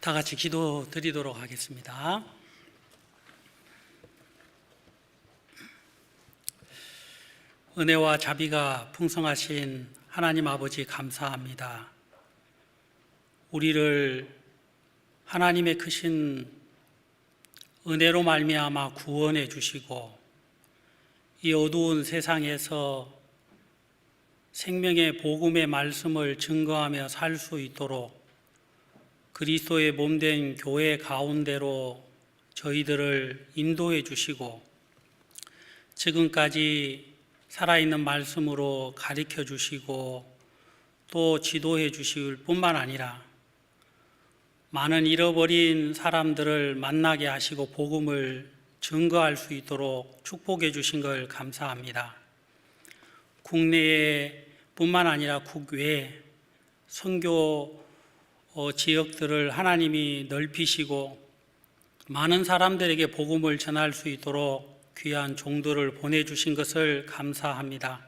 다 같이 기도 드리도록 하겠습니다. 은혜와 자비가 풍성하신 하나님 아버지 감사합니다. 우리를 하나님의 크신 은혜로 말미암아 구원해 주시고 이 어두운 세상에서 생명의 복음의 말씀을 증거하며 살 수 있도록 그리스도의 몸된 교회 가운데로 저희들을 인도해 주시고 지금까지 살아있는 말씀으로 가르쳐 주시고 또 지도해 주실 뿐만 아니라 많은 잃어버린 사람들을 만나게 하시고 복음을 증거할 수 있도록 축복해 주신 걸 감사합니다. 국내에 뿐만 아니라 국외에 선교 지역들을 하나님이 넓히시고 많은 사람들에게 복음을 전할 수 있도록 귀한 종들을 보내주신 것을 감사합니다.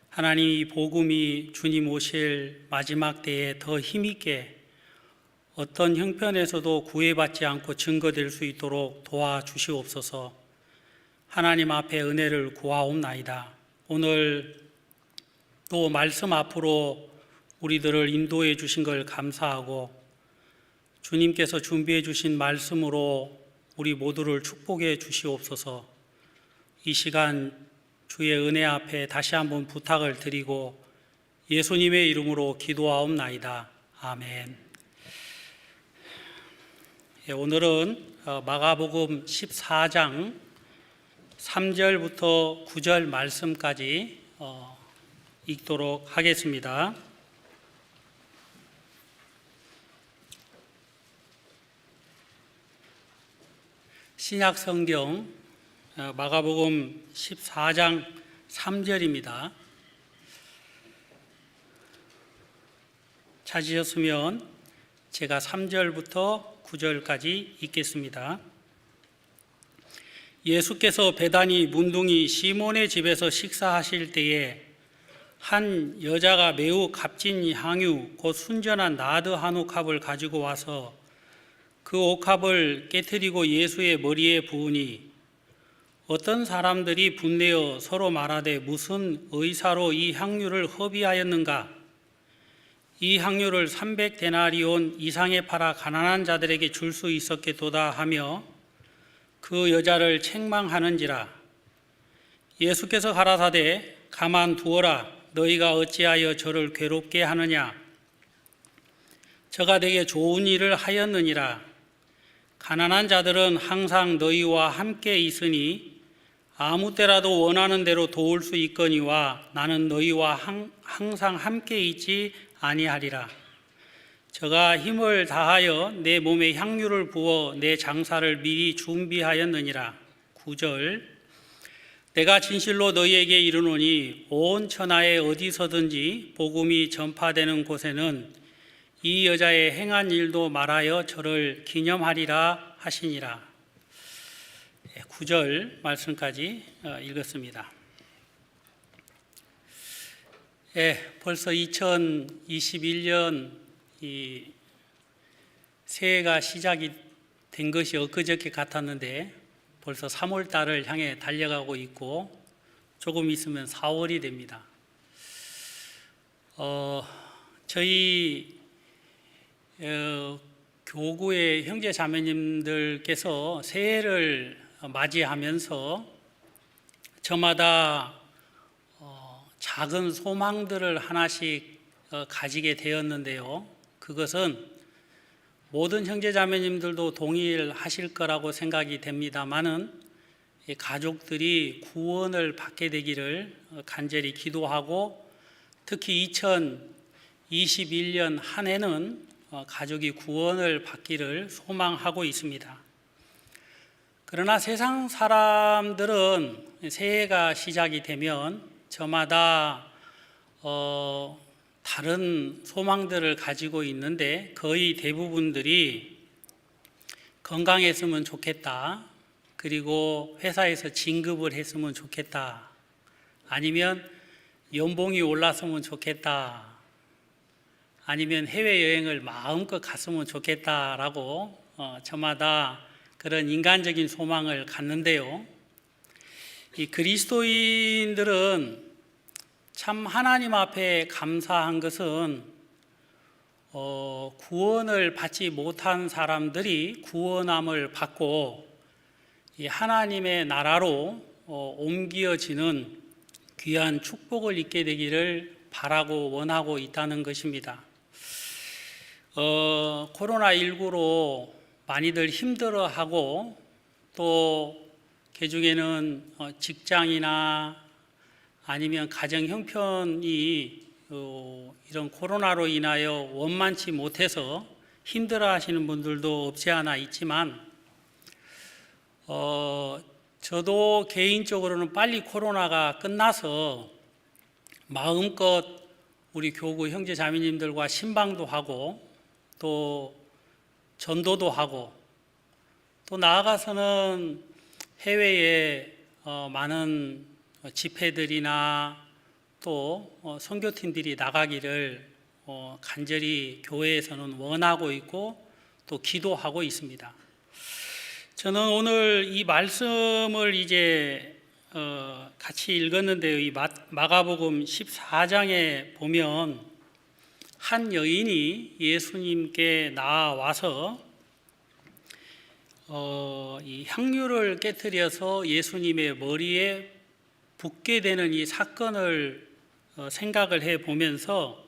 하나님, 이 복음이 주님 오실 마지막 때에 더 힘있게 어떤 형편에서도 구애받지 않고 증거될 수 있도록 도와주시옵소서. 하나님 앞에 은혜를 구하옵나이다. 오늘 또 말씀 앞으로 우리들을 인도해 주신 걸 감사하고 주님께서 준비해 주신 말씀으로 우리 모두를 축복해 주시옵소서. 이 시간 주의 은혜 앞에 다시 한번 부탁을 드리고 예수님의 이름으로 기도하옵나이다. 아멘. 오늘은 마가복음 14장 3절부터 9절 말씀까지 읽도록 하겠습니다. 신약 성경 마가복음 14장 3절입니다. 찾으셨으면 제가 3절부터 9절까지 읽겠습니다. 예수께서 베다니 문둥이 시몬의 집에서 식사하실 때에 한 여자가 매우 값진 향유 곧 순전한 나드 한 옥합을 가지고 와서 그 옥합을 깨트리고 예수의 머리에 부으니 어떤 사람들이 분내어 서로 말하되 무슨 의사로 이 향유를 허비하였는가? 이 향유를 300데나리온 이상에 팔아 가난한 자들에게 줄 수 있었겠도다 하며 그 여자를 책망하는지라. 예수께서 가라사대 가만두어라. 너희가 어찌하여 저를 괴롭게 하느냐? 저가 되게 좋은 일을 하였느니라. 가난한 자들은 항상 너희와 함께 있으니 아무 때라도 원하는 대로 도울 수 있거니와 나는 너희와 항상 함께 있지 아니하리라. 저가 힘을 다하여 내 몸에 향유를 부어 내 장사를 미리 준비하였느니라. 9절. 내가 진실로 너희에게 이르노니 온 천하에 어디서든지 복음이 전파되는 곳에는 이 여자의 행한 일도 말하여 저를 기념하리라 하시니라. 9절 말씀까지 읽었습니다. 벌써 2021년 이 새해가 시작이 된 것이 엊그저께 같았는데 벌써 3월 달을 향해 달려가고 있고 조금 있으면 4월이 됩니다. 저희 교구의 형제 자매님들께서 새해를 맞이하면서 저마다 작은 소망들을 하나씩 가지게 되었는데요. 그것은 모든 형제 자매님들도 동일하실 거라고 생각이 됩니다만은 가족들이 구원을 받게 되기를 간절히 기도하고 특히 2021년 한 해는 가족이 구원을 받기를 소망하고 있습니다. 그러나 세상 사람들은 새해가 시작이 되면 저마다 다른 소망들을 가지고 있는데 거의 대부분들이 건강했으면 좋겠다. 그리고 회사에서 진급을 했으면 좋겠다. 아니면 연봉이 올랐으면 좋겠다. 아니면 해외여행을 마음껏 갔으면 좋겠다라고 저마다 그런 인간적인 소망을 갖는데요. 이 그리스도인들은 참 하나님 앞에 감사한 것은 구원을 받지 못한 사람들이 구원함을 받고 이 하나님의 나라로 옮겨지는 귀한 축복을 입게 되기를 바라고 원하고 있다는 것입니다. 코로나19로 많이들 힘들어하고 또 그중에는 직장이나 아니면 가정 형편이 이런 코로나로 인하여 원만치 못해서 힘들어하시는 분들도 없지 않아 있지만 저도 개인적으로는 빨리 코로나가 끝나서 마음껏 우리 교구 형제 자매님들과 신방도 하고 또 전도도 하고 또 나아가서는 해외에 많은 집회들이나 또 선교팀들이 나가기를 간절히 교회에서는 원하고 있고 또 기도하고 있습니다. 저는 오늘 이 말씀을 이제 같이 읽었는데요. 이 마가복음 14장에 보면 한 여인이 예수님께 나와서 이 향유를 깨뜨려서 예수님의 머리에 붓게 되는 이 사건을 생각을 해 보면서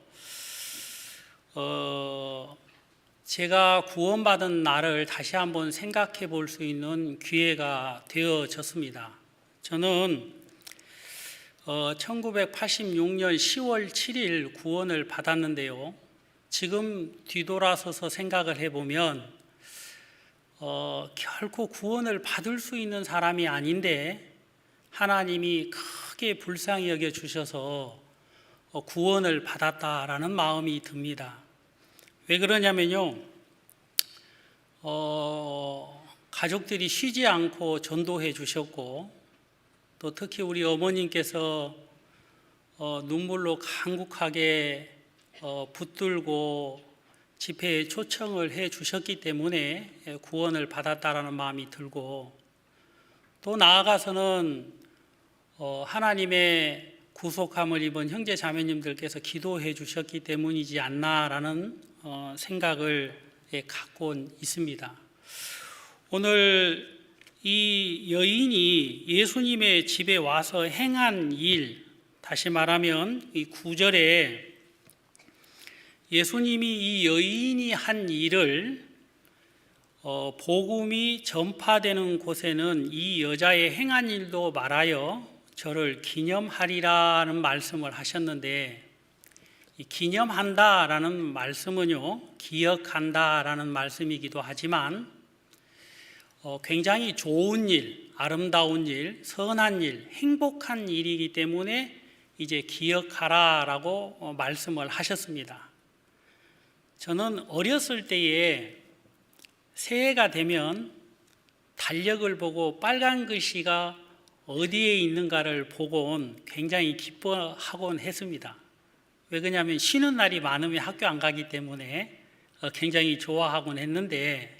제가 구원받은 날을 다시 한번 생각해 볼 수 있는 기회가 되어졌습니다. 저는 1986년 10월 7일 구원을 받았는데요. 지금 뒤돌아서서 생각을 해보면 결코 구원을 받을 수 있는 사람이 아닌데 하나님이 크게 불쌍히 여겨주셔서 구원을 받았다라는 마음이 듭니다. 왜 그러냐면요, 가족들이 쉬지 않고 전도해 주셨고 또 특히 우리 어머님께서 눈물로 간곡하게 붙들고 집회에 초청을 해 주셨기 때문에 구원을 받았다라는 마음이 들고 또 나아가서는 하나님의 구속함을 입은 형제 자매님들께서 기도해 주셨기 때문이지 않나라는 생각을 갖고 있습니다. 오늘 이 여인이 예수님의 집에 와서 행한 일, 다시 말하면 이 9절에 예수님이 이 여인이 한 일을 복음이 전파되는 곳에는 이 여자의 행한 일도 말하여 저를 기념하리라는 말씀을 하셨는데, 이 기념한다라는 말씀은요, 기억한다라는 말씀이기도 하지만 굉장히 좋은 일, 아름다운 일, 선한 일, 행복한 일이기 때문에 이제 기억하라라고 말씀을 하셨습니다. 저는 어렸을 때에 새해가 되면 달력을 보고 빨간 글씨가 어디에 있는가를 보곤 굉장히 기뻐하곤 했습니다. 왜 그러냐면 쉬는 날이 많으면 학교 안 가기 때문에 굉장히 좋아하곤 했는데,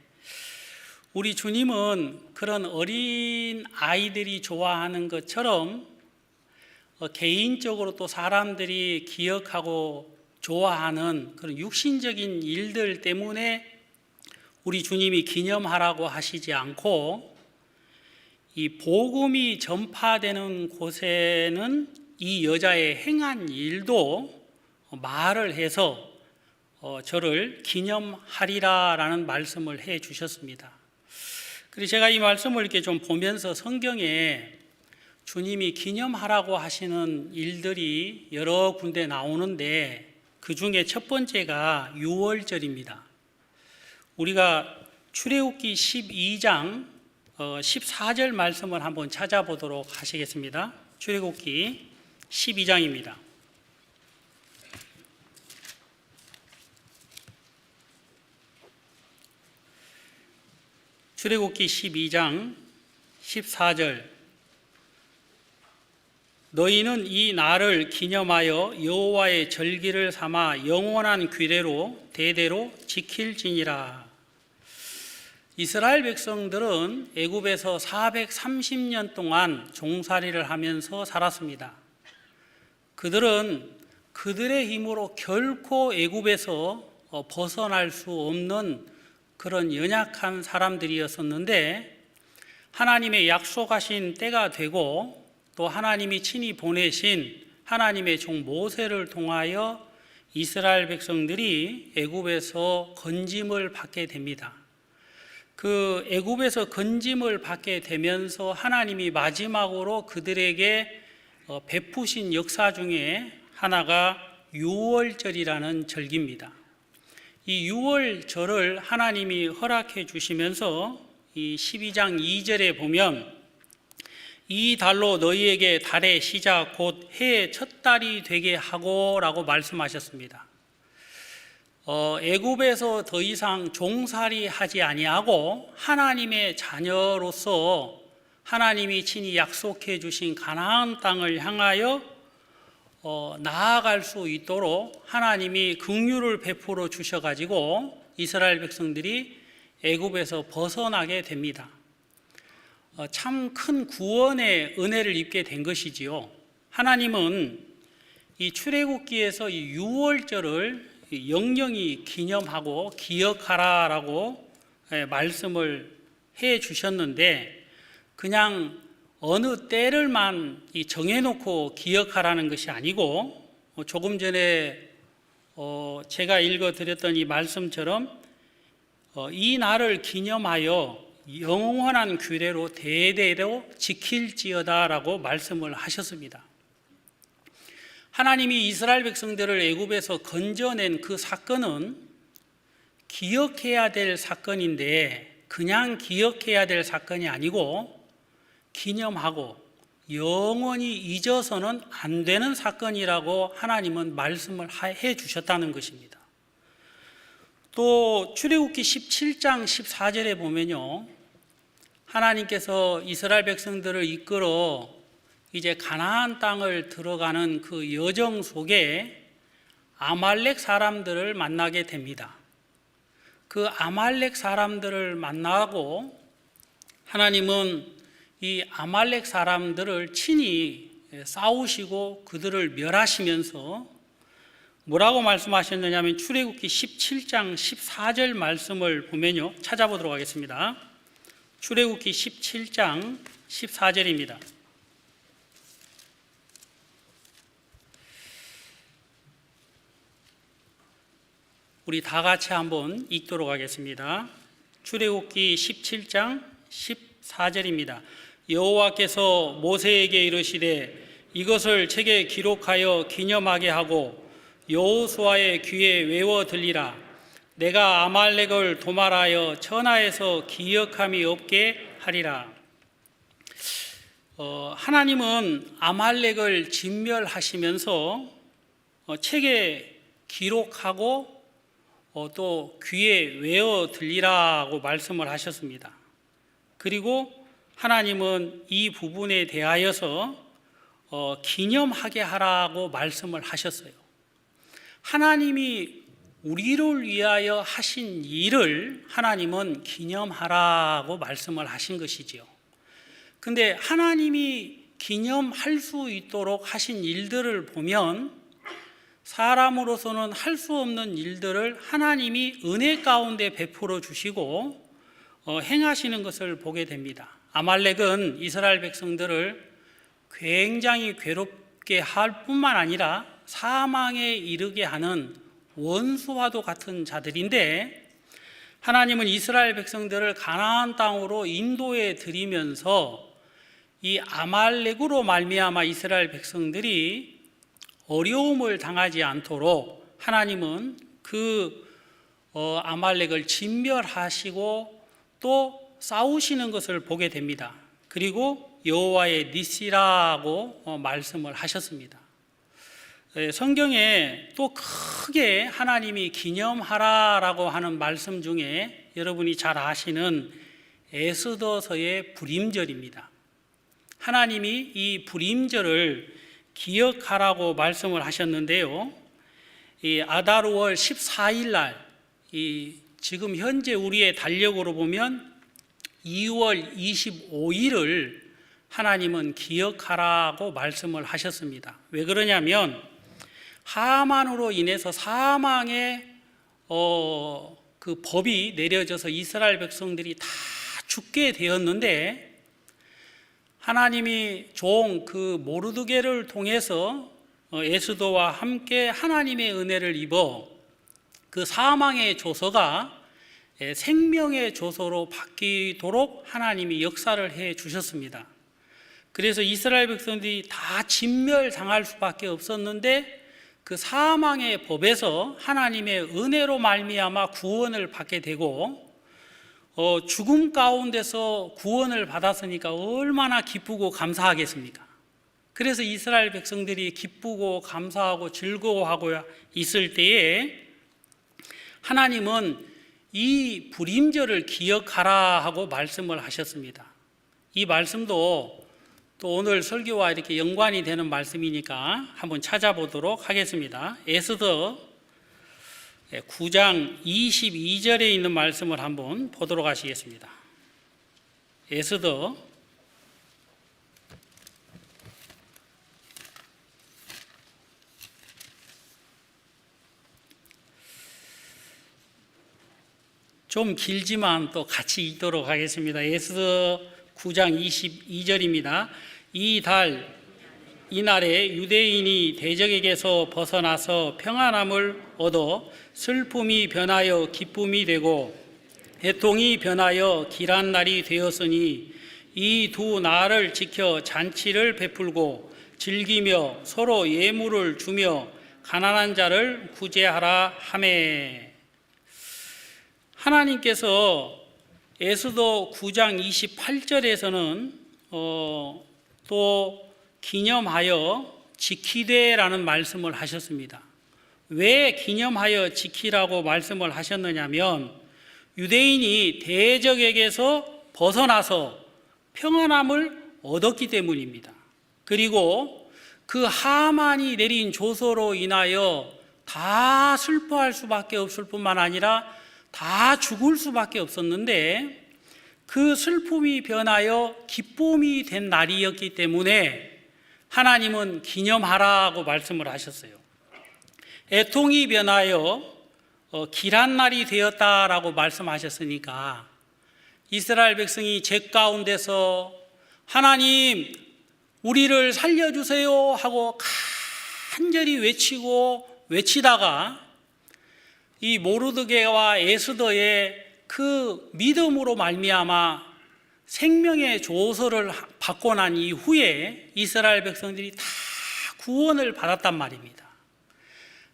우리 주님은 그런 어린 아이들이 좋아하는 것처럼 개인적으로 또 사람들이 기억하고 좋아하는 그런 육신적인 일들 때문에 우리 주님이 기념하라고 하시지 않고, 이 복음이 전파되는 곳에는 이 여자의 행한 일도 말을 해서 저를 기념하리라라는 말씀을 해 주셨습니다. 그래서 제가 이 말씀을 이렇게 좀 보면서 성경에 주님이 기념하라고 하시는 일들이 여러 군데 나오는데 그 중에 첫 번째가 유월절입니다. 우리가 출애굽기 12장 14절 말씀을 한번 찾아보도록 하시겠습니다. 출애굽기 12장입니다. 출애굽기 12장 14절 너희는 이 날을 기념하여 여호와의 절기를 삼아 영원한 규례로 대대로 지킬지니라. 이스라엘 백성들은 애굽에서 430년 동안 종살이를 하면서 살았습니다. 그들은 그들의 힘으로 결코 애굽에서 벗어날 수 없는 그런 연약한 사람들이었었는데, 하나님의 약속하신 때가 되고 또 하나님이 친히 보내신 하나님의 종 모세를 통하여 이스라엘 백성들이 애굽에서 건짐을 받게 됩니다. 그 애굽에서 건짐을 받게 되면서 하나님이 마지막으로 그들에게 베푸신 역사 중에 하나가 유월절이라는 절기입니다. 이 유월절을 하나님이 허락해 주시면서 이 12장 2절에 보면 이 달로 너희에게 달의 시작 곧 해의 첫 달이 되게 하고 라고 말씀하셨습니다. 애굽에서 더 이상 종살이 하지 아니하고 하나님의 자녀로서 하나님이 친히 약속해 주신 가나안 땅을 향하여 나아갈 수 있도록 하나님이 긍휼을 베풀어 주셔가지고 이스라엘 백성들이 애굽에서 벗어나게 됩니다. 참 큰 구원의 은혜를 입게 된 것이지요. 하나님은 이 출애굽기에서 이 유월절을 영영히 기념하고 기억하라라고 말씀을 해 주셨는데, 그냥 어느 때를만 정해놓고 기억하라는 것이 아니고, 조금 전에 제가 읽어드렸던 이 말씀처럼 이 날을 기념하여 영원한 규례로 대대로 지킬지어다라고 말씀을 하셨습니다. 하나님이 이스라엘 백성들을 애굽에서 건져낸 그 사건은 기억해야 될 사건인데, 그냥 기억해야 될 사건이 아니고 기념하고 영원히 잊어서는 안 되는 사건이라고 하나님은 말씀을 해 주셨다는 것입니다. 또 출애굽기 17장 14절에 보면요, 하나님께서 이스라엘 백성들을 이끌어 이제 가나안 땅을 들어가는 그 여정 속에 아말렉 사람들을 만나게 됩니다. 그 아말렉 사람들을 만나고 하나님은 이 아말렉 사람들을 친히 싸우시고 그들을 멸하시면서 뭐라고 말씀하셨느냐면, 출애굽기 17장 14절 말씀을 보면요, 찾아보도록 하겠습니다. 출애굽기 17장 14절입니다. 우리 다 같이 한번 읽도록 하겠습니다. 출애굽기 17장 14절입니다. 여호와께서 모세에게 이르시되 이것을 책에 기록하여 기념하게 하고 여호수아의 귀에 외워 들리라. 내가 아말렉을 도말하여 천하에서 기억함이 없게 하리라. 하나님은 아말렉을 진멸하시면서 책에 기록하고 또 귀에 외워 들리라고 말씀을 하셨습니다. 그리고 하나님은 이 부분에 대하여서 기념하게 하라고 말씀을 하셨어요. 하나님이 우리를 위하여 하신 일을 하나님은 기념하라고 말씀을 하신 것이지요. 근데 하나님이 기념할 수 있도록 하신 일들을 보면 사람으로서는 할 수 없는 일들을 하나님이 은혜 가운데 베풀어 주시고 행하시는 것을 보게 됩니다. 아말렉은 이스라엘 백성들을 굉장히 괴롭게 할 뿐만 아니라 사망에 이르게 하는 원수와도 같은 자들인데, 하나님은 이스라엘 백성들을 가나안 땅으로 인도해 드리면서 이 아말렉으로 말미암아 이스라엘 백성들이 어려움을 당하지 않도록 하나님은 그 아말렉을 진멸하시고 또 싸우시는 것을 보게 됩니다. 그리고 여호와의 니시라고 말씀을 하셨습니다. 성경에 또 크게 하나님이 기념하라라고 하는 말씀 중에 여러분이 잘 아시는 에스더서의 불임절입니다. 하나님이 이 불임절을 기억하라고 말씀을 하셨는데요. 이 아다르월 14일 날, 지금 현재 우리의 달력으로 보면 2월 25일을 하나님은 기억하라고 말씀을 하셨습니다. 왜 그러냐면 하만으로 인해서 사망의 그 법이 내려져서 이스라엘 백성들이 다 죽게 되었는데, 하나님이 종 그 모르드게를 통해서 에스더와 함께 하나님의 은혜를 입어 그 사망의 조서가 생명의 조서로 바뀌도록 하나님이 역사를 해 주셨습니다. 그래서 이스라엘 백성들이 다 진멸당할 수밖에 없었는데, 그 사망의 법에서 하나님의 은혜로 말미암아 구원을 받게 되고, 죽음 가운데서 구원을 받았으니까 얼마나 기쁘고 감사하겠습니까? 그래서 이스라엘 백성들이 기쁘고 감사하고 즐거워하고 있을 때에 하나님은 이 불임절을 기억하라 하고 말씀을 하셨습니다. 이 말씀도 또 오늘 설교와 이렇게 연관이 되는 말씀이니까 한번 찾아보도록 하겠습니다. 에스더 9장 22절에 있는 말씀을 한번 보도록 하시겠습니다. 에스더 '좀 길지만 또 같이 읽도록 하겠습니다. 에스더 9장 22절입니다. 이날에 유대인이 대적에게서 벗어나서 평안함을 얻어 슬픔이 변하여 기쁨이 되고 애통이 변하여 길한 날이 되었으니 이 두 날을 지켜 잔치를 베풀고 즐기며 서로 예물을 주며 가난한 자를 구제하라 하매. 하나님께서 에스더 9장 28절에서는 또 기념하여 지키되라는 말씀을 하셨습니다. 왜 기념하여 지키라고 말씀을 하셨느냐면 유대인이 대적에게서 벗어나서 평안함을 얻었기 때문입니다. 그리고 그 하만이 내린 조서로 인하여 다 슬퍼할 수밖에 없을 뿐만 아니라 다 죽을 수밖에 없었는데, 그 슬픔이 변하여 기쁨이 된 날이었기 때문에 하나님은 기념하라고 말씀을 하셨어요. 애통이 변하여 길한 날이 되었다라고 말씀하셨으니까 이스라엘 백성이 죄 가운데서 하나님 우리를 살려주세요 하고 간절히 외치다가 이 모르드게와 에스더의 그 믿음으로 말미암아 생명의 조서를 받고 난 이후에 이스라엘 백성들이 다 구원을 받았단 말입니다.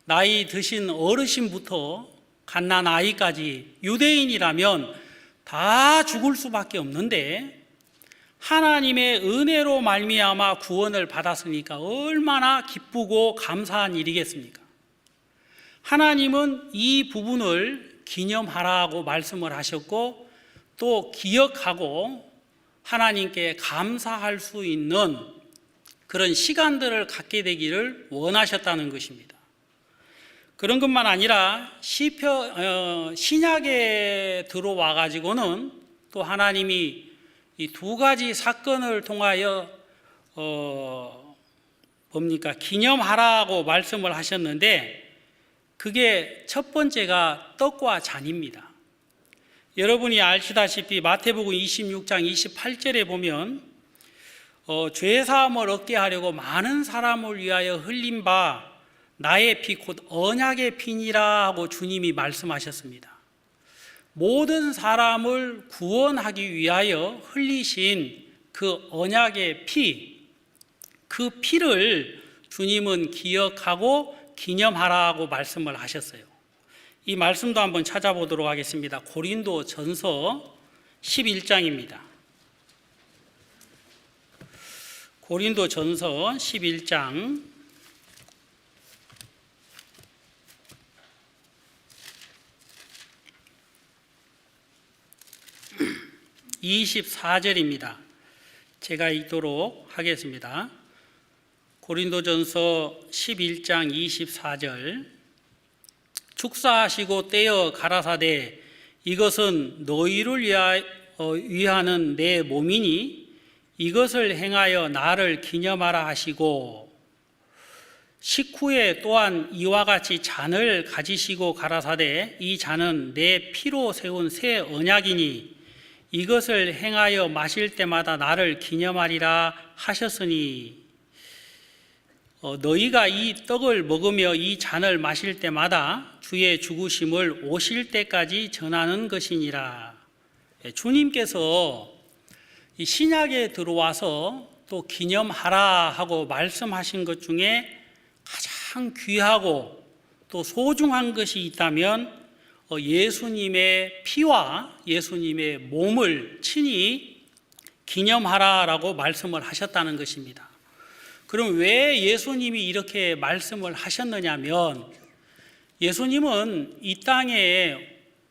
나이 드신 어르신부터 갓난 아이까지 유대인이라면 다 죽을 수밖에 없는데 하나님의 은혜로 말미암아 구원을 받았으니까 얼마나 기쁘고 감사한 일이겠습니까? 하나님은 이 부분을 기념하라고 말씀을 하셨고 또 기억하고 하나님께 감사할 수 있는 그런 시간들을 갖게 되기를 원하셨다는 것입니다. 그런 것만 아니라 신약에 들어와 가지고는 또 하나님이 이 두 가지 사건을 통하여 기념하라고 말씀을 하셨는데, 그게 첫 번째가 떡과 잔입니다. 여러분이 아시다시피 마태복음 26장 28절에 보면 죄사함을 얻게 하려고 많은 사람을 위하여 흘린 바 나의 피 곧 언약의 피니라 하고 주님이 말씀하셨습니다. 모든 사람을 구원하기 위하여 흘리신 그 언약의 피, 그 피를 주님은 기억하고 기념하라고 말씀을 하셨어요. 이 말씀도 한번 찾아보도록 하겠습니다. 고린도 전서 11장입니다. 고린도 전서 11장 24절입니다. 제가 읽도록 하겠습니다. 고린도전서 11장 24절 축사하시고 떼어 가라사대 이것은 너희를 위하는 내 몸이니 이것을 행하여 나를 기념하라 하시고 식후에 또한 이와 같이 잔을 가지시고 가라사대 이 잔은 내 피로 세운 새 언약이니 이것을 행하여 마실 때마다 나를 기념하리라 하셨으니 너희가 이 떡을 먹으며 이 잔을 마실 때마다 주의 죽으심을 오실 때까지 전하는 것이니라. 주님께서 이 신약에 들어와서 또 기념하라 하고 말씀하신 것 중에 가장 귀하고 또 소중한 것이 있다면 예수님의 피와 예수님의 몸을 친히 기념하라라고 말씀을 하셨다는 것입니다. 그럼 왜 예수님이 이렇게 말씀을 하셨느냐면 예수님은 이 땅에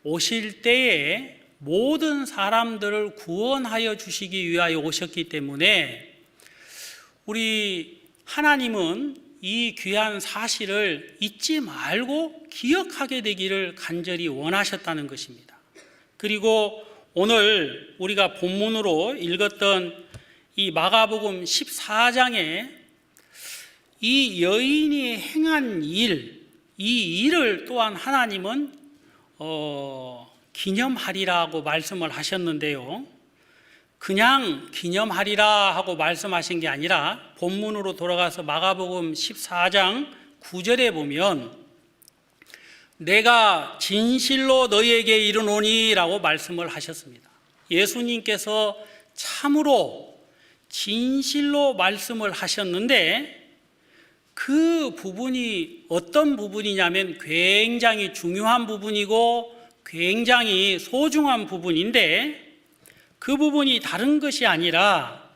오실 때에 모든 사람들을 구원하여 주시기 위하여 오셨기 때문에 우리 하나님은 이 귀한 사실을 잊지 말고 기억하게 되기를 간절히 원하셨다는 것입니다. 그리고 오늘 우리가 본문으로 읽었던 이 마가복음 14장에 이 여인이 행한 일, 이 일을 또한 하나님은 기념하리라고 말씀을 하셨는데요. 그냥 기념하리라 하고 말씀하신 게 아니라 본문으로 돌아가서 마가복음 14장 9절에 보면 내가 진실로 너희에게 이르노니 라고 말씀을 하셨습니다. 예수님께서 참으로 진실로 말씀을 하셨는데 그 부분이 어떤 부분이냐면 굉장히 중요한 부분이고 굉장히 소중한 부분인데 그 부분이 다른 것이 아니라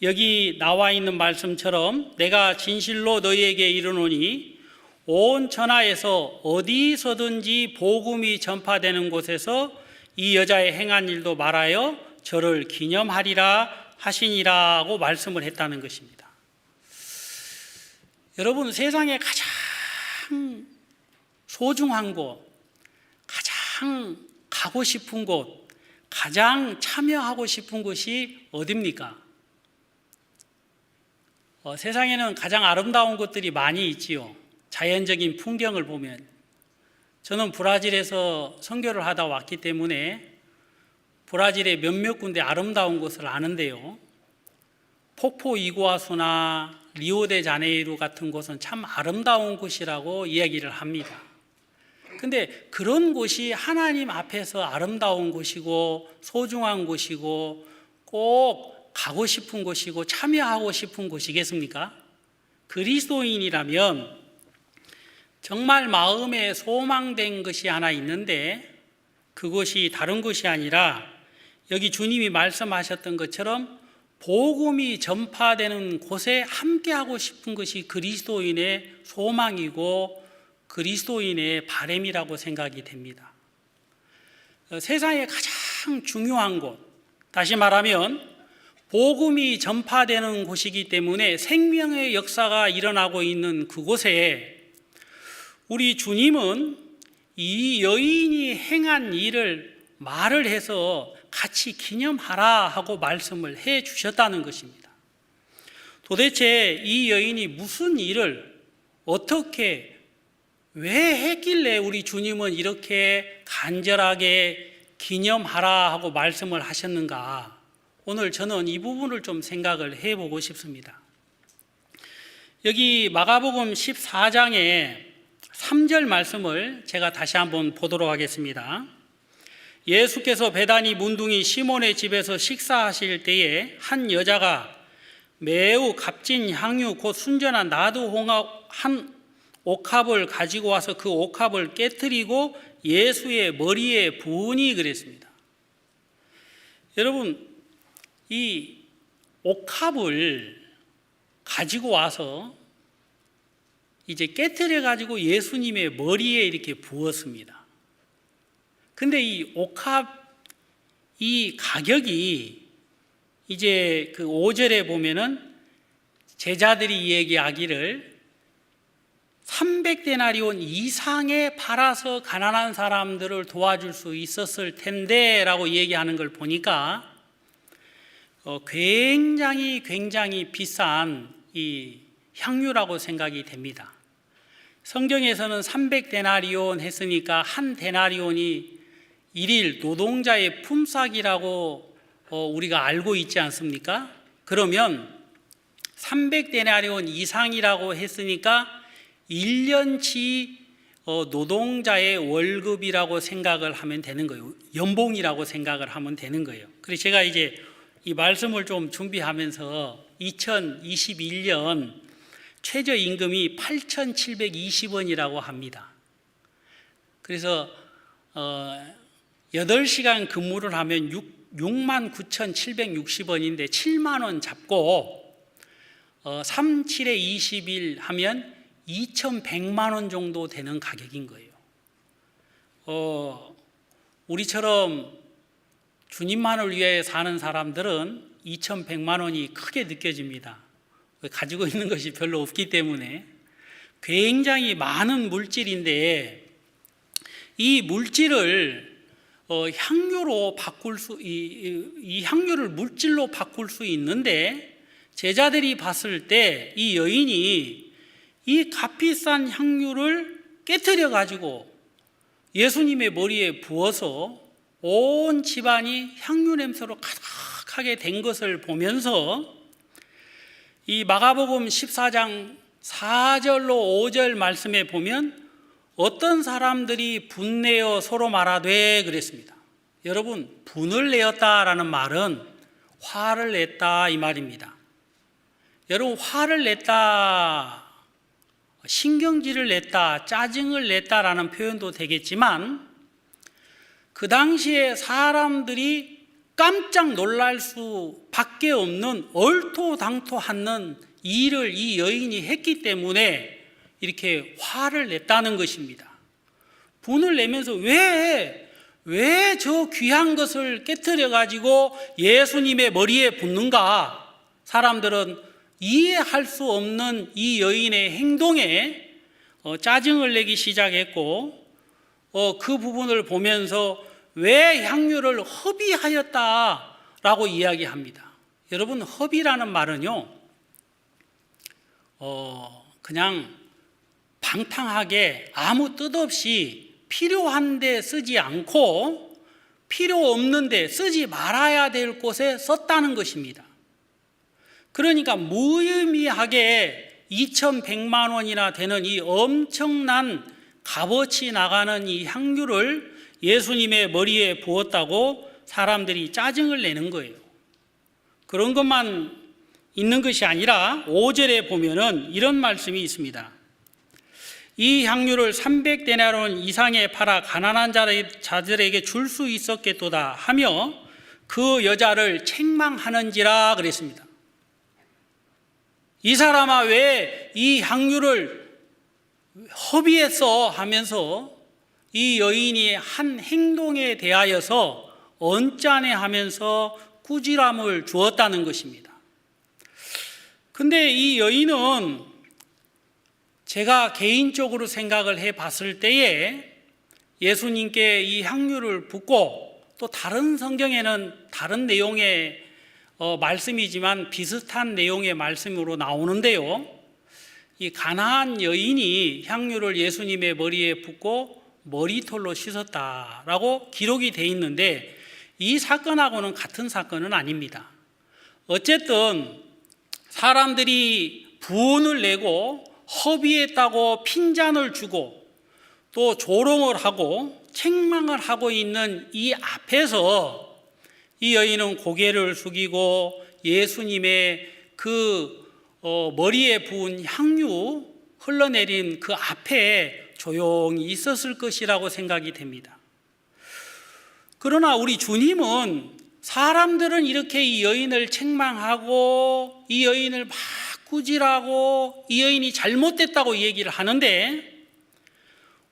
여기 나와 있는 말씀처럼 내가 진실로 너희에게 이르노니 온 천하에서 어디서든지 복음이 전파되는 곳에서 이 여자의 행한 일도 말하여 저를 기념하리라 하시니라고 말씀을 했다는 것입니다. 여러분, 세상에 가장 소중한 곳, 가장 가고 싶은 곳, 가장 참여하고 싶은 곳이 어디입니까? 세상에는 가장 아름다운 곳들이 많이 있지요. 자연적인 풍경을 보면. 저는 브라질에서 선교를 하다 왔기 때문에 브라질의 몇몇 군데 아름다운 곳을 아는데요. 폭포 이구아수나 리오데자네이루 같은 곳은 참 아름다운 곳이라고 이야기를 합니다. 근데 그런 곳이 하나님 앞에서 아름다운 곳이고 소중한 곳이고 꼭 가고 싶은 곳이고 참여하고 싶은 곳이겠습니까? 그리스도인이라면 정말 마음에 소망된 것이 하나 있는데 그것이 다른 것이 아니라 여기 주님이 말씀하셨던 것처럼 복음이 전파되는 곳에 함께하고 싶은 것이 그리스도인의 소망이고 그리스도인의 바람이라고 생각이 됩니다. 세상에 가장 중요한 곳, 다시 말하면 복음이 전파되는 곳이기 때문에 생명의 역사가 일어나고 있는 그곳에 우리 주님은 이 여인이 행한 일을 말을 해서 같이 기념하라 하고 말씀을 해 주셨다는 것입니다. 도대체 이 여인이 무슨 일을 어떻게 왜 했길래 우리 주님은 이렇게 간절하게 기념하라 하고 말씀을 하셨는가? 오늘 저는 이 부분을 좀 생각을 해보고 싶습니다. 여기 마가복음 14장의 3절 말씀을 제가 다시 한번 보도록 하겠습니다. 예수께서 베다니 문둥이 시몬의 집에서 식사하실 때에 한 여자가 매우 값진 향유 곧 순전한 나드 홍합 한 옥합을 가지고 와서 그 옥합을 깨뜨리고 예수의 머리에 부으니 그랬습니다. 여러분, 이 옥합을 가지고 와서 이제 깨뜨려 가지고 예수님의 머리에 이렇게 부었습니다. 근데 이 옥합 이 가격이 이제 그 5절에 보면은 제자들이 얘기하기를 300데나리온 이상에 팔아서 가난한 사람들을 도와줄 수 있었을 텐데 라고 얘기하는 걸 보니까 굉장히 비싼 이 향유라고 생각이 됩니다. 성경에서는 300데나리온 했으니까 한 데나리온이 일일 노동자의 품삯이라고 우리가 알고 있지 않습니까? 그러면 300데나리온 이상이라고 했으니까 1년치 노동자의 월급이라고 생각을 하면 되는 거예요. 연봉이라고 생각을 하면 되는 거예요. 그래서 제가 이제 이 말씀을 좀 준비하면서 2021년 최저임금이 8,720원이라고 합니다. 그래서 8시간 근무를 하면 69,760원인데 7만 원 잡고 3, 7에 20일 하면 2,100만 원 정도 되는 가격인 거예요. 우리처럼 주님만을 위해 사는 사람들은 2,100만 원이 크게 느껴집니다. 가지고 있는 것이 별로 없기 때문에. 굉장히 많은 물질인데 이 물질을 향유로 바꿀 이 향유를 물질로 바꿀 수 있는데 제자들이 봤을 때 이 여인이 이 값비싼 향유를 깨트려 가지고 예수님의 머리에 부어서 온 집안이 향유 냄새로 가득하게 된 것을 보면서 이 마가복음 14장 4절로 5절 말씀에 보면 어떤 사람들이 분내어 서로 말하되 그랬습니다. 여러분, 분을 내었다라는 말은 화를 냈다 이 말입니다. 여러분, 화를 냈다, 신경질을 냈다, 짜증을 냈다라는 표현도 되겠지만 그 당시에 사람들이 깜짝 놀랄 수밖에 없는 얼토당토하는 일을 이 여인이 했기 때문에 이렇게 화를 냈다는 것입니다. 분을 내면서 왜 저 귀한 것을 깨트려 가지고 예수님의 머리에 붓는가? 사람들은 이해할 수 없는 이 여인의 행동에 짜증을 내기 시작했고 그 부분을 보면서 왜 향유를 허비하였다라고 이야기합니다. 여러분, 허비라는 말은요 그냥 방탕하게 아무 뜻 없이 필요한데 쓰지 않고 필요 없는데 쓰지 말아야 될 곳에 썼다는 것입니다. 그러니까 무의미하게 2,100만 원이나 되는 이 엄청난 값어치 나가는 이 향유를 예수님의 머리에 부었다고 사람들이 짜증을 내는 거예요. 그런 것만 있는 것이 아니라 5절에 보면은 이런 말씀이 있습니다. 이 향유를 300데나리온 이상에 팔아 가난한 자들에게 줄 수 있었겠도다 하며 그 여자를 책망하는지라 그랬습니다. 이 사람아 왜 이 향유를 허비했어 하면서 이 여인이 한 행동에 대하여서 언짢아하면서 꾸지람을 주었다는 것입니다. 근데 이 여인은 제가 개인적으로 생각을 해 봤을 때에 예수님께 이 향유를 붓고 또 다른 성경에는 다른 내용의 말씀이지만 비슷한 내용의 말씀으로 나오는데요. 이 가나안 여인이 향유를 예수님의 머리에 붓고 머리털로 씻었다라고 기록이 되어 있는데 이 사건하고는 같은 사건은 아닙니다. 어쨌든 사람들이 부원을 내고 허비했다고 핀잔을 주고 또 조롱을 하고 책망을 하고 있는 이 앞에서 이 여인은 고개를 숙이고 예수님의 그 머리에 부은 향유 흘러내린 그 앞에 조용히 있었을 것이라고 생각이 됩니다. 그러나 우리 주님은 사람들은 이렇게 이 여인을 책망하고 이 여인을 막 꾸질하고 이 여인이 잘못됐다고 얘기를 하는데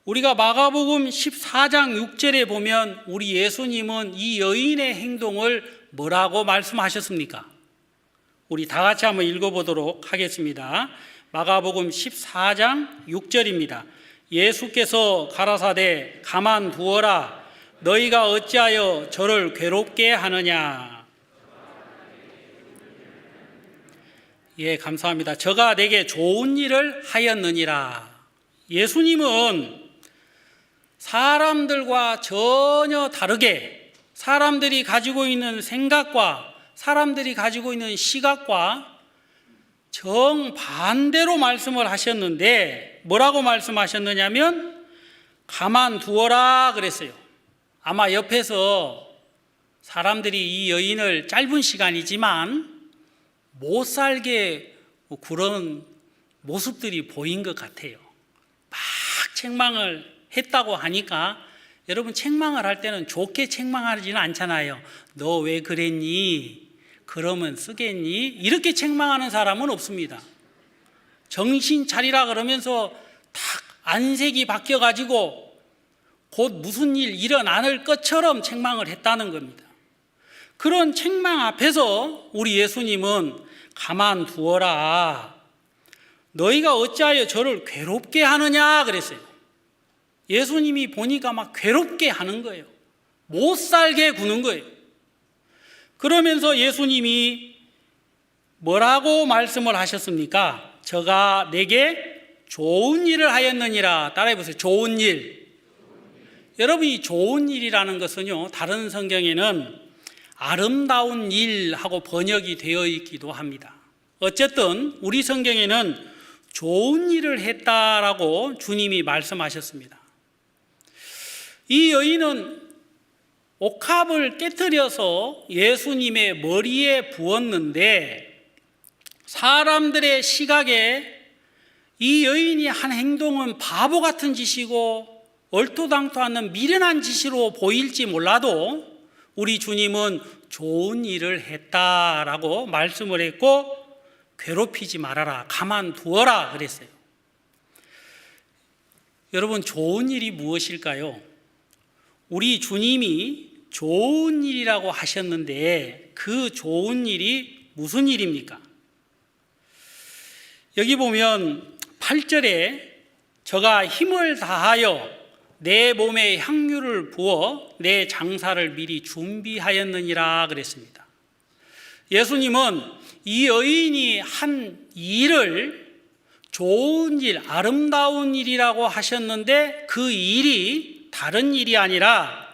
우리가 마가복음 14장 6절에 보면 우리 예수님은 이 여인의 행동을 뭐라고 말씀하셨습니까? 우리 다 같이 한번 읽어보도록 하겠습니다. 마가복음 14장 6절입니다. 예수께서 가라사대 가만두어라. 너희가 어찌하여 저를 괴롭게 하느냐. 예, 감사합니다. 저가 내게 좋은 일을 하였느니라. 예수님은 사람들과 전혀 다르게 사람들이 가지고 있는 생각과 사람들이 가지고 있는 시각과 정반대로 말씀을 하셨는데 뭐라고 말씀하셨느냐면 가만두어라 그랬어요. 아마 옆에서 사람들이 이 여인을 짧은 시간이지만 못 살게 그런 모습들이 보인 것 같아요. 막 책망을 했다고 하니까 여러분 책망을 할 때는 좋게 책망하지는 않잖아요. 너 왜 그랬니? 그러면 쓰겠니? 이렇게 책망하는 사람은 없습니다. 정신 차리라 그러면서 딱 안색이 바뀌어가지고 곧 무슨 일 일어나는 것처럼 책망을 했다는 겁니다. 그런 책망 앞에서 우리 예수님은 가만두어라. 너희가 어찌하여 저를 괴롭게 하느냐 그랬어요. 예수님이 보니까 막 괴롭게 하는 거예요. 못 살게 구는 거예요. 그러면서 예수님이 뭐라고 말씀을 하셨습니까? 저가 내게 좋은 일을 하였느니라. 따라해 보세요. 좋은 일. 여러분, 이 좋은 일이라는 것은요, 다른 성경에는 아름다운 일하고 번역이 되어 있기도 합니다. 어쨌든 우리 성경에는 좋은 일을 했다라고 주님이 말씀하셨습니다. 이 여인은 옥합을 깨뜨려서 예수님의 머리에 부었는데 사람들의 시각에 이 여인이 한 행동은 바보 같은 짓이고 얼토당토 않는 미련한 짓으로 보일지 몰라도 우리 주님은 좋은 일을 했다라고 말씀을 했고 괴롭히지 말아라, 가만두어라 그랬어요. 여러분, 좋은 일이 무엇일까요? 우리 주님이 좋은 일이라고 하셨는데 그 좋은 일이 무슨 일입니까? 여기 보면 8절에 저가 힘을 다하여 내 몸에 향유를 부어 내 장사를 미리 준비하였느니라 그랬습니다. 예수님은 이 여인이 한 일을 좋은 일, 아름다운 일이라고 하셨는데 그 일이 다른 일이 아니라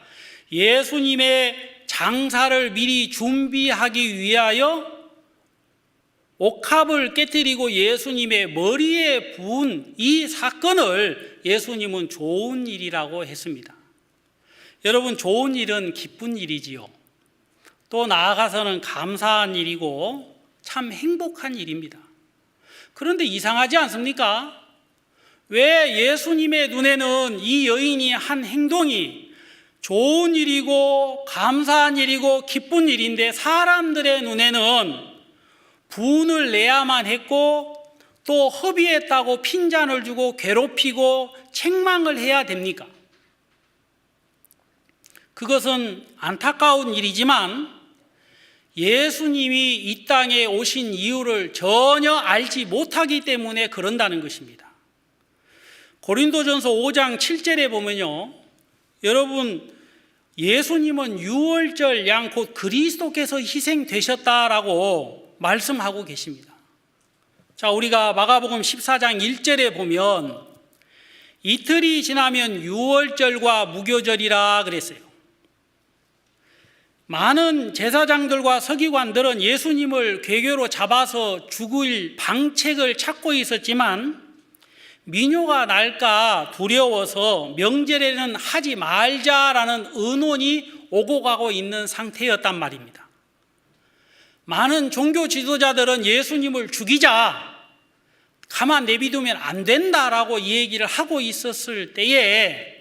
예수님의 장사를 미리 준비하기 위하여 옥합을 깨뜨리고 예수님의 머리에 부은 이 사건을 예수님은 좋은 일이라고 했습니다. 여러분, 좋은 일은 기쁜 일이지요. 또 나아가서는 감사한 일이고 참 행복한 일입니다. 그런데 이상하지 않습니까? 왜 예수님의 눈에는 이 여인이 한 행동이 좋은 일이고 감사한 일이고 기쁜 일인데 사람들의 눈에는 분을 내야만 했고 또 허비했다고 핀잔을 주고 괴롭히고 책망을 해야 됩니까? 그것은 안타까운 일이지만 예수님이 이 땅에 오신 이유를 전혀 알지 못하기 때문에 그런다는 것입니다. 고린도전서 5장 7절에 보면요, 여러분, 예수님은 유월절 양 곧 그리스도께서 희생되셨다라고 말씀하고 계십니다. 자, 우리가 마가복음 14장 1절에 보면 이틀이 지나면 유월절과 무교절이라 그랬어요. 많은 제사장들과 서기관들은 예수님을 궤교로 잡아서 죽일 방책을 찾고 있었지만 민요가 날까 두려워서 명절에는 하지 말자라는 의논이 오고 가고 있는 상태였단 말입니다. 많은 종교 지도자들은 예수님을 죽이자, 가만 내비두면 안 된다라고 얘기를 하고 있었을 때에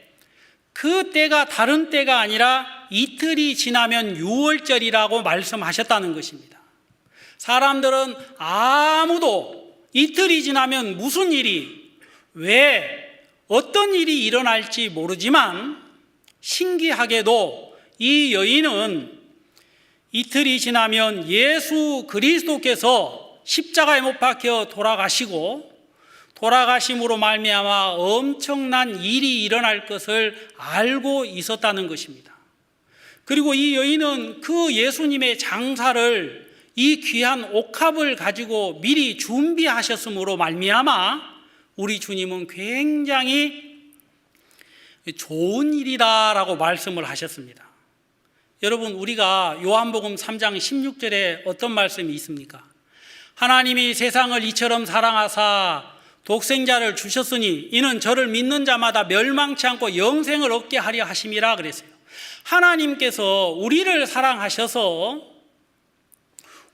그 때가 다른 때가 아니라 이틀이 지나면 유월절이라고 말씀하셨다는 것입니다. 사람들은 아무도 이틀이 지나면 무슨 일이, 왜, 어떤 일이 일어날지 모르지만 신기하게도 이 여인은 이틀이 지나면 예수 그리스도께서 십자가에 못 박혀 돌아가시고 돌아가심으로 말미암아 엄청난 일이 일어날 것을 알고 있었다는 것입니다. 그리고 이 여인은 그 예수님의 장사를 이 귀한 옥합을 가지고 미리 준비하셨으므로 말미암아 우리 주님은 굉장히 좋은 일이다라고 말씀을 하셨습니다. 여러분, 우리가 요한복음 3장 16절에 어떤 말씀이 있습니까? 하나님이 세상을 이처럼 사랑하사 독생자를 주셨으니 이는 저를 믿는 자마다 멸망치 않고 영생을 얻게 하려 하심이라 그랬어요. 하나님께서 우리를 사랑하셔서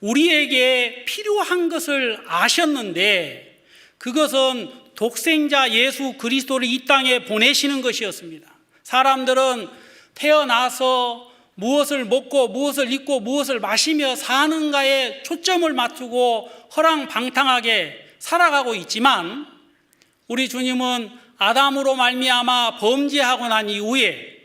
우리에게 필요한 것을 아셨는데 그것은 독생자 예수 그리스도를 이 땅에 보내시는 것이었습니다. 사람들은 태어나서 무엇을 먹고 무엇을 입고 무엇을 마시며 사는가에 초점을 맞추고 허랑방탕하게 살아가고 있지만 우리 주님은 아담으로 말미암아 범죄하고 난 이후에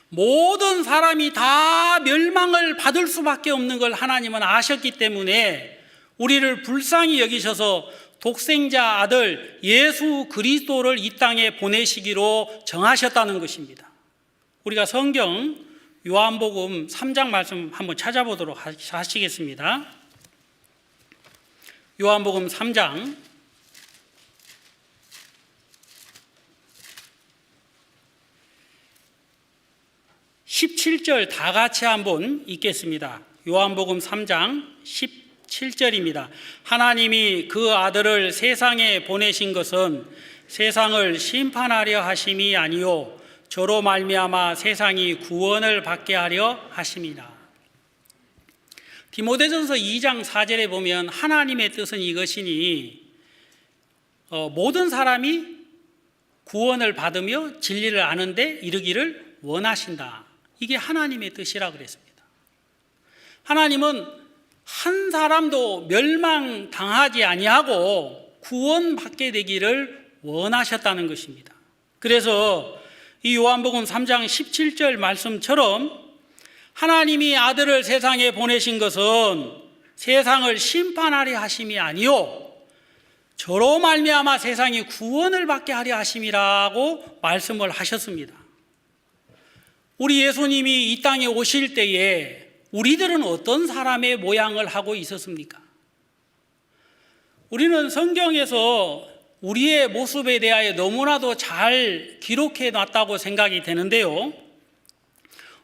모든 사람이 다 멸망을 받을 수밖에 없는 걸 하나님은 아셨기 때문에 우리를 불쌍히 여기셔서 독생자 아들 예수 그리스도를 이 땅에 보내시기로 정하셨다는 것입니다. 우리가 성경 요한복음 3장 말씀 한번 찾아보도록 하시겠습니다. 요한복음 3장 17절 다 같이 한번 읽겠습니다. 요한복음 3장 17절입니다. 하나님이 그 아들을 세상에 보내신 것은 세상을 심판하려 하심이 아니요 저로 말미암아 세상이 구원을 받게 하려 하심이라. 디모데전서 2장 4절에 보면 하나님의 뜻은 이것이니 모든 사람이 구원을 받으며 진리를 아는데 이르기를 원하신다. 이게 하나님의 뜻이라 그랬습니다. 하나님은 한 사람도 멸망당하지 아니하고 구원받게 되기를 원하셨다는 것입니다. 그래서 이 요한복음 3장 17절 말씀처럼 하나님이 아들을 세상에 보내신 것은 세상을 심판하려 하심이 아니요 저로 말미암아 세상이 구원을 받게 하려 하심이라고 말씀을 하셨습니다. 우리 예수님이 이 땅에 오실 때에 우리들은 어떤 사람의 모양을 하고 있었습니까? 우리는 성경에서 우리의 모습에 대하여 너무나도 잘 기록해 놨다고 생각이 되는데요.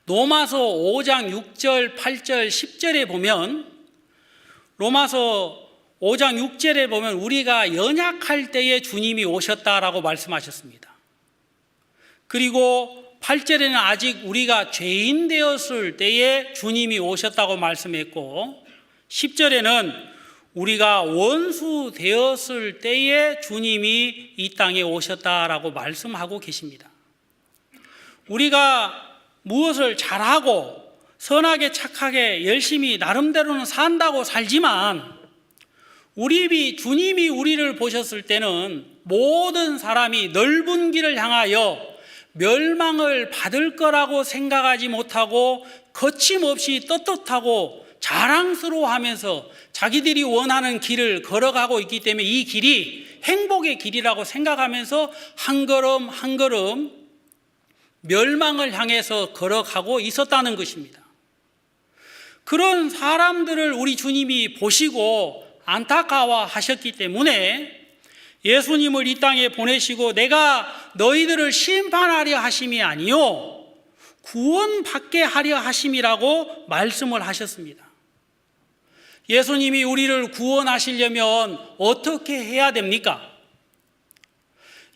로마서 5장 6절, 8절, 10절에 보면 로마서 5장 6절에 보면 우리가 연약할 때에 주님이 오셨다라고 말씀하셨습니다. 그리고 8절에는 아직 우리가 죄인 되었을 때에 주님이 오셨다고 말씀했고 10절에는 우리가 원수 되었을 때에 주님이 이 땅에 오셨다라고 말씀하고 계십니다. 우리가 무엇을 잘하고 선하게 착하게 열심히 나름대로는 산다고 살지만 주님이 우리를 보셨을 때는 모든 사람이 넓은 길을 향하여 멸망을 받을 거라고 생각하지 못하고 거침없이 떳떳하고 자랑스러워하면서 자기들이 원하는 길을 걸어가고 있기 때문에 이 길이 행복의 길이라고 생각하면서 한 걸음 한 걸음 멸망을 향해서 걸어가고 있었다는 것입니다. 그런 사람들을 우리 주님이 보시고 안타까워하셨기 때문에 예수님을 이 땅에 보내시고 내가 너희들을 심판하려 하심이 아니요 구원받게 하려 하심이라고 말씀을 하셨습니다. 예수님이 우리를 구원하시려면 어떻게 해야 됩니까?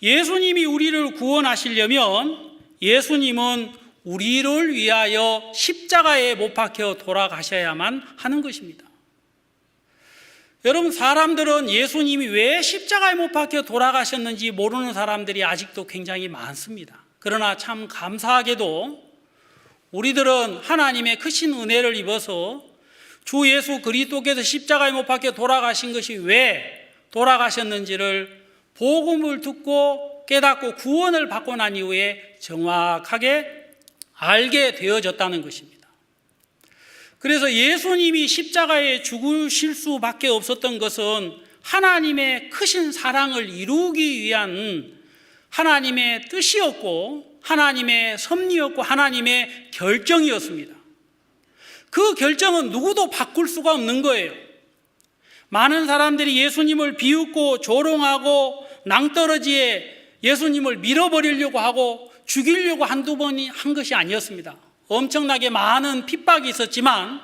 예수님이 우리를 구원하시려면 예수님은 우리를 위하여 십자가에 못 박혀 돌아가셔야만 하는 것입니다. 여러분, 사람들은 예수님이 왜 십자가에 못 박혀 돌아가셨는지 모르는 사람들이 아직도 굉장히 많습니다. 그러나 참 감사하게도 우리들은 하나님의 크신 은혜를 입어서 주 예수 그리스도께서 십자가에 못 박혀 돌아가신 것이 왜 돌아가셨는지를 복음을 듣고 깨닫고 구원을 받고 난 이후에 정확하게 알게 되어졌다는 것입니다. 그래서 예수님이 십자가에 죽으실 수밖에 없었던 것은 하나님의 크신 사랑을 이루기 위한 하나님의 뜻이었고 하나님의 섭리였고 하나님의 결정이었습니다. 그 결정은 누구도 바꿀 수가 없는 거예요. 많은 사람들이 예수님을 비웃고 조롱하고 낭떠러지에 예수님을 밀어버리려고 하고 죽이려고 한두 번이 한 것이 아니었습니다. 엄청나게 많은 핍박이 있었지만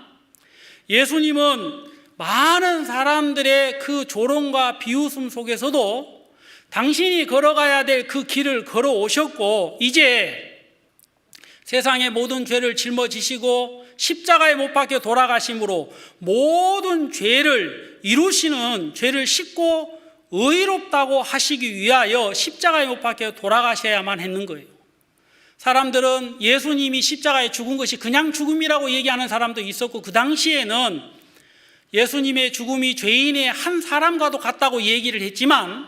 예수님은 많은 사람들의 그 조롱과 비웃음 속에서도 당신이 걸어가야 될 그 길을 걸어오셨고 이제 세상의 모든 죄를 짊어지시고 십자가에 못 박혀 돌아가심으로 모든 죄를 이루시는 죄를 씻고 의롭다고 하시기 위하여 십자가에 못 박혀 돌아가셔야만 했는 거예요. 사람들은 예수님이 십자가에 죽은 것이 그냥 죽음이라고 얘기하는 사람도 있었고 그 당시에는 예수님의 죽음이 죄인의 한 사람과도 같다고 얘기를 했지만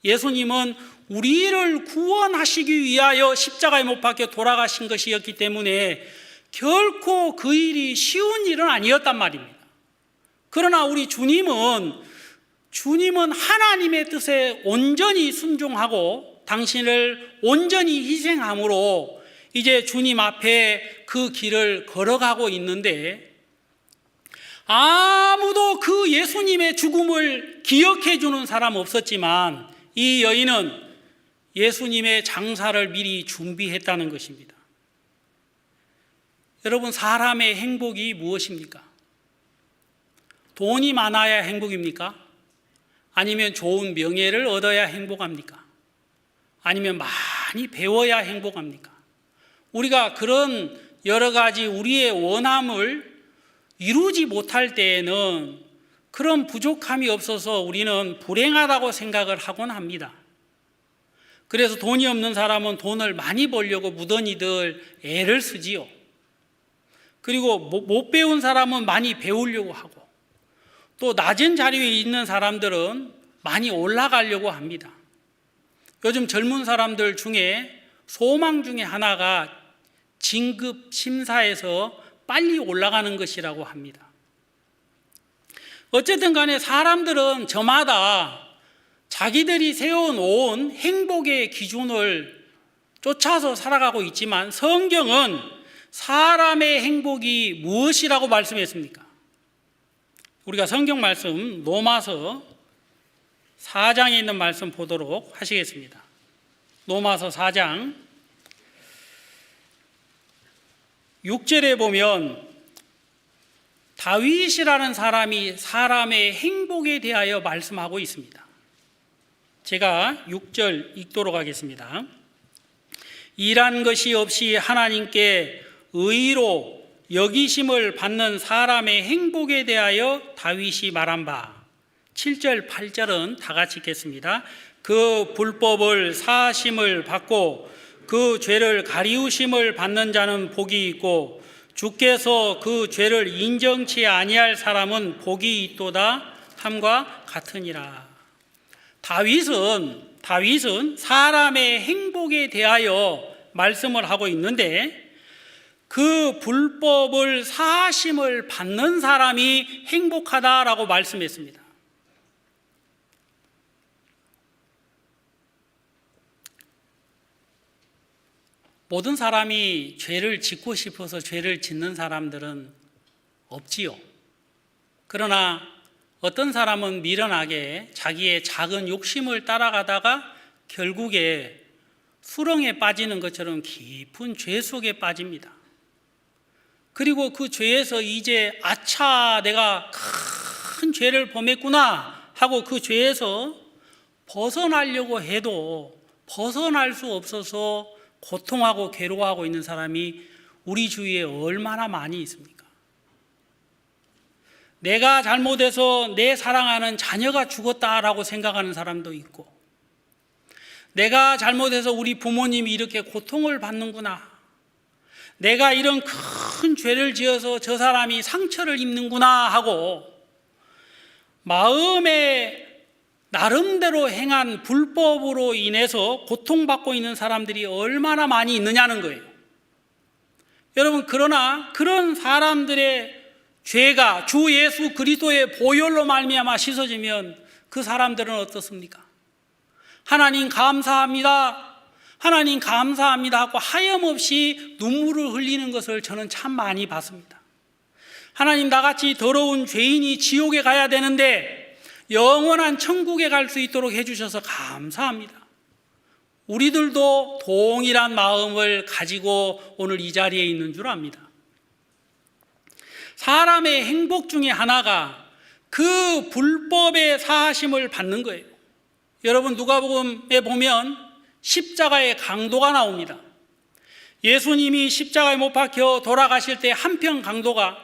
예수님은 우리를 구원하시기 위하여 십자가에 못 박혀 돌아가신 것이었기 때문에 결코 그 일이 쉬운 일은 아니었단 말입니다. 그러나 우리 주님은 하나님의 뜻에 온전히 순종하고 당신을 온전히 희생함으로 이제 주님 앞에 그 길을 걸어가고 있는데 아무도 그 예수님의 죽음을 기억해 주는 사람 없었지만 이 여인은 예수님의 장사를 미리 준비했다는 것입니다. 여러분, 사람의 행복이 무엇입니까? 돈이 많아야 행복입니까? 아니면 좋은 명예를 얻어야 행복합니까? 아니면 많이 배워야 행복합니까? 우리가 그런 여러 가지 우리의 원함을 이루지 못할 때에는 그런 부족함이 없어서 우리는 불행하다고 생각을 하곤 합니다. 그래서 돈이 없는 사람은 돈을 많이 벌려고 무던히들 애를 쓰지요. 그리고 못 배운 사람은 많이 배우려고 하고 또 낮은 자리에 있는 사람들은 많이 올라가려고 합니다. 요즘 젊은 사람들 중에 소망 중에 하나가 진급 심사에서 빨리 올라가는 것이라고 합니다. 어쨌든 간에 사람들은 저마다 자기들이 세워놓은 행복의 기준을 쫓아서 살아가고 있지만 성경은 사람의 행복이 무엇이라고 말씀했습니까? 우리가 성경 말씀 로마서 4장에 있는 말씀 보도록 하시겠습니다. 로마서 4장 6절에 보면 다윗이라는 사람이 사람의 행복에 대하여 말씀하고 있습니다. 제가 6절 읽도록 하겠습니다. 일한 것이 없이 하나님께 의로 여기심을 받는 사람의 행복에 대하여 다윗이 말한 바 7절 8절은 다 같이 읽겠습니다. 그 불법을 사하심을 받고 그 죄를 가리우심을 받는 자는 복이 있고 주께서 그 죄를 인정치 아니할 사람은 복이 있도다 함과 같으니라. 다윗은 사람의 행복에 대하여 말씀을 하고 있는데 그 불법을 사하심을 받는 사람이 행복하다라고 말씀했습니다. 모든 사람이 죄를 짓고 싶어서 죄를 짓는 사람들은 없지요. 그러나 어떤 사람은 미련하게 자기의 작은 욕심을 따라가다가 결국에 수렁에 빠지는 것처럼 깊은 죄 속에 빠집니다. 그리고 그 죄에서 이제 아차 내가 큰 죄를 범했구나 하고 그 죄에서 벗어나려고 해도 벗어날 수 없어서 고통하고 괴로워하고 있는 사람이 우리 주위에 얼마나 많이 있습니까? 내가 잘못해서 내 사랑하는 자녀가 죽었다라고 생각하는 사람도 있고 내가 잘못해서 우리 부모님이 이렇게 고통을 받는구나, 내가 이런 큰 죄를 지어서 저 사람이 상처를 입는구나 하고 마음에 나름대로 행한 불법으로 인해서 고통받고 있는 사람들이 얼마나 많이 있느냐는 거예요. 여러분, 그러나 그런 사람들의 죄가 주 예수 그리스도의 보혈로 말미암아 씻어지면 그 사람들은 어떻습니까? 하나님 감사합니다, 하나님 감사합니다 하고 하염없이 눈물을 흘리는 것을 저는 참 많이 봤습니다. 하나님, 나같이 더러운 죄인이 지옥에 가야 되는데 영원한 천국에 갈 수 있도록 해주셔서 감사합니다. 우리들도 동일한 마음을 가지고 오늘 이 자리에 있는 줄 압니다. 사람의 행복 중에 하나가 그 불법의 사하심을 받는 거예요. 여러분, 누가복음에 보면 십자가의 강도가 나옵니다. 예수님이 십자가에 못 박혀 돌아가실 때 한편 강도가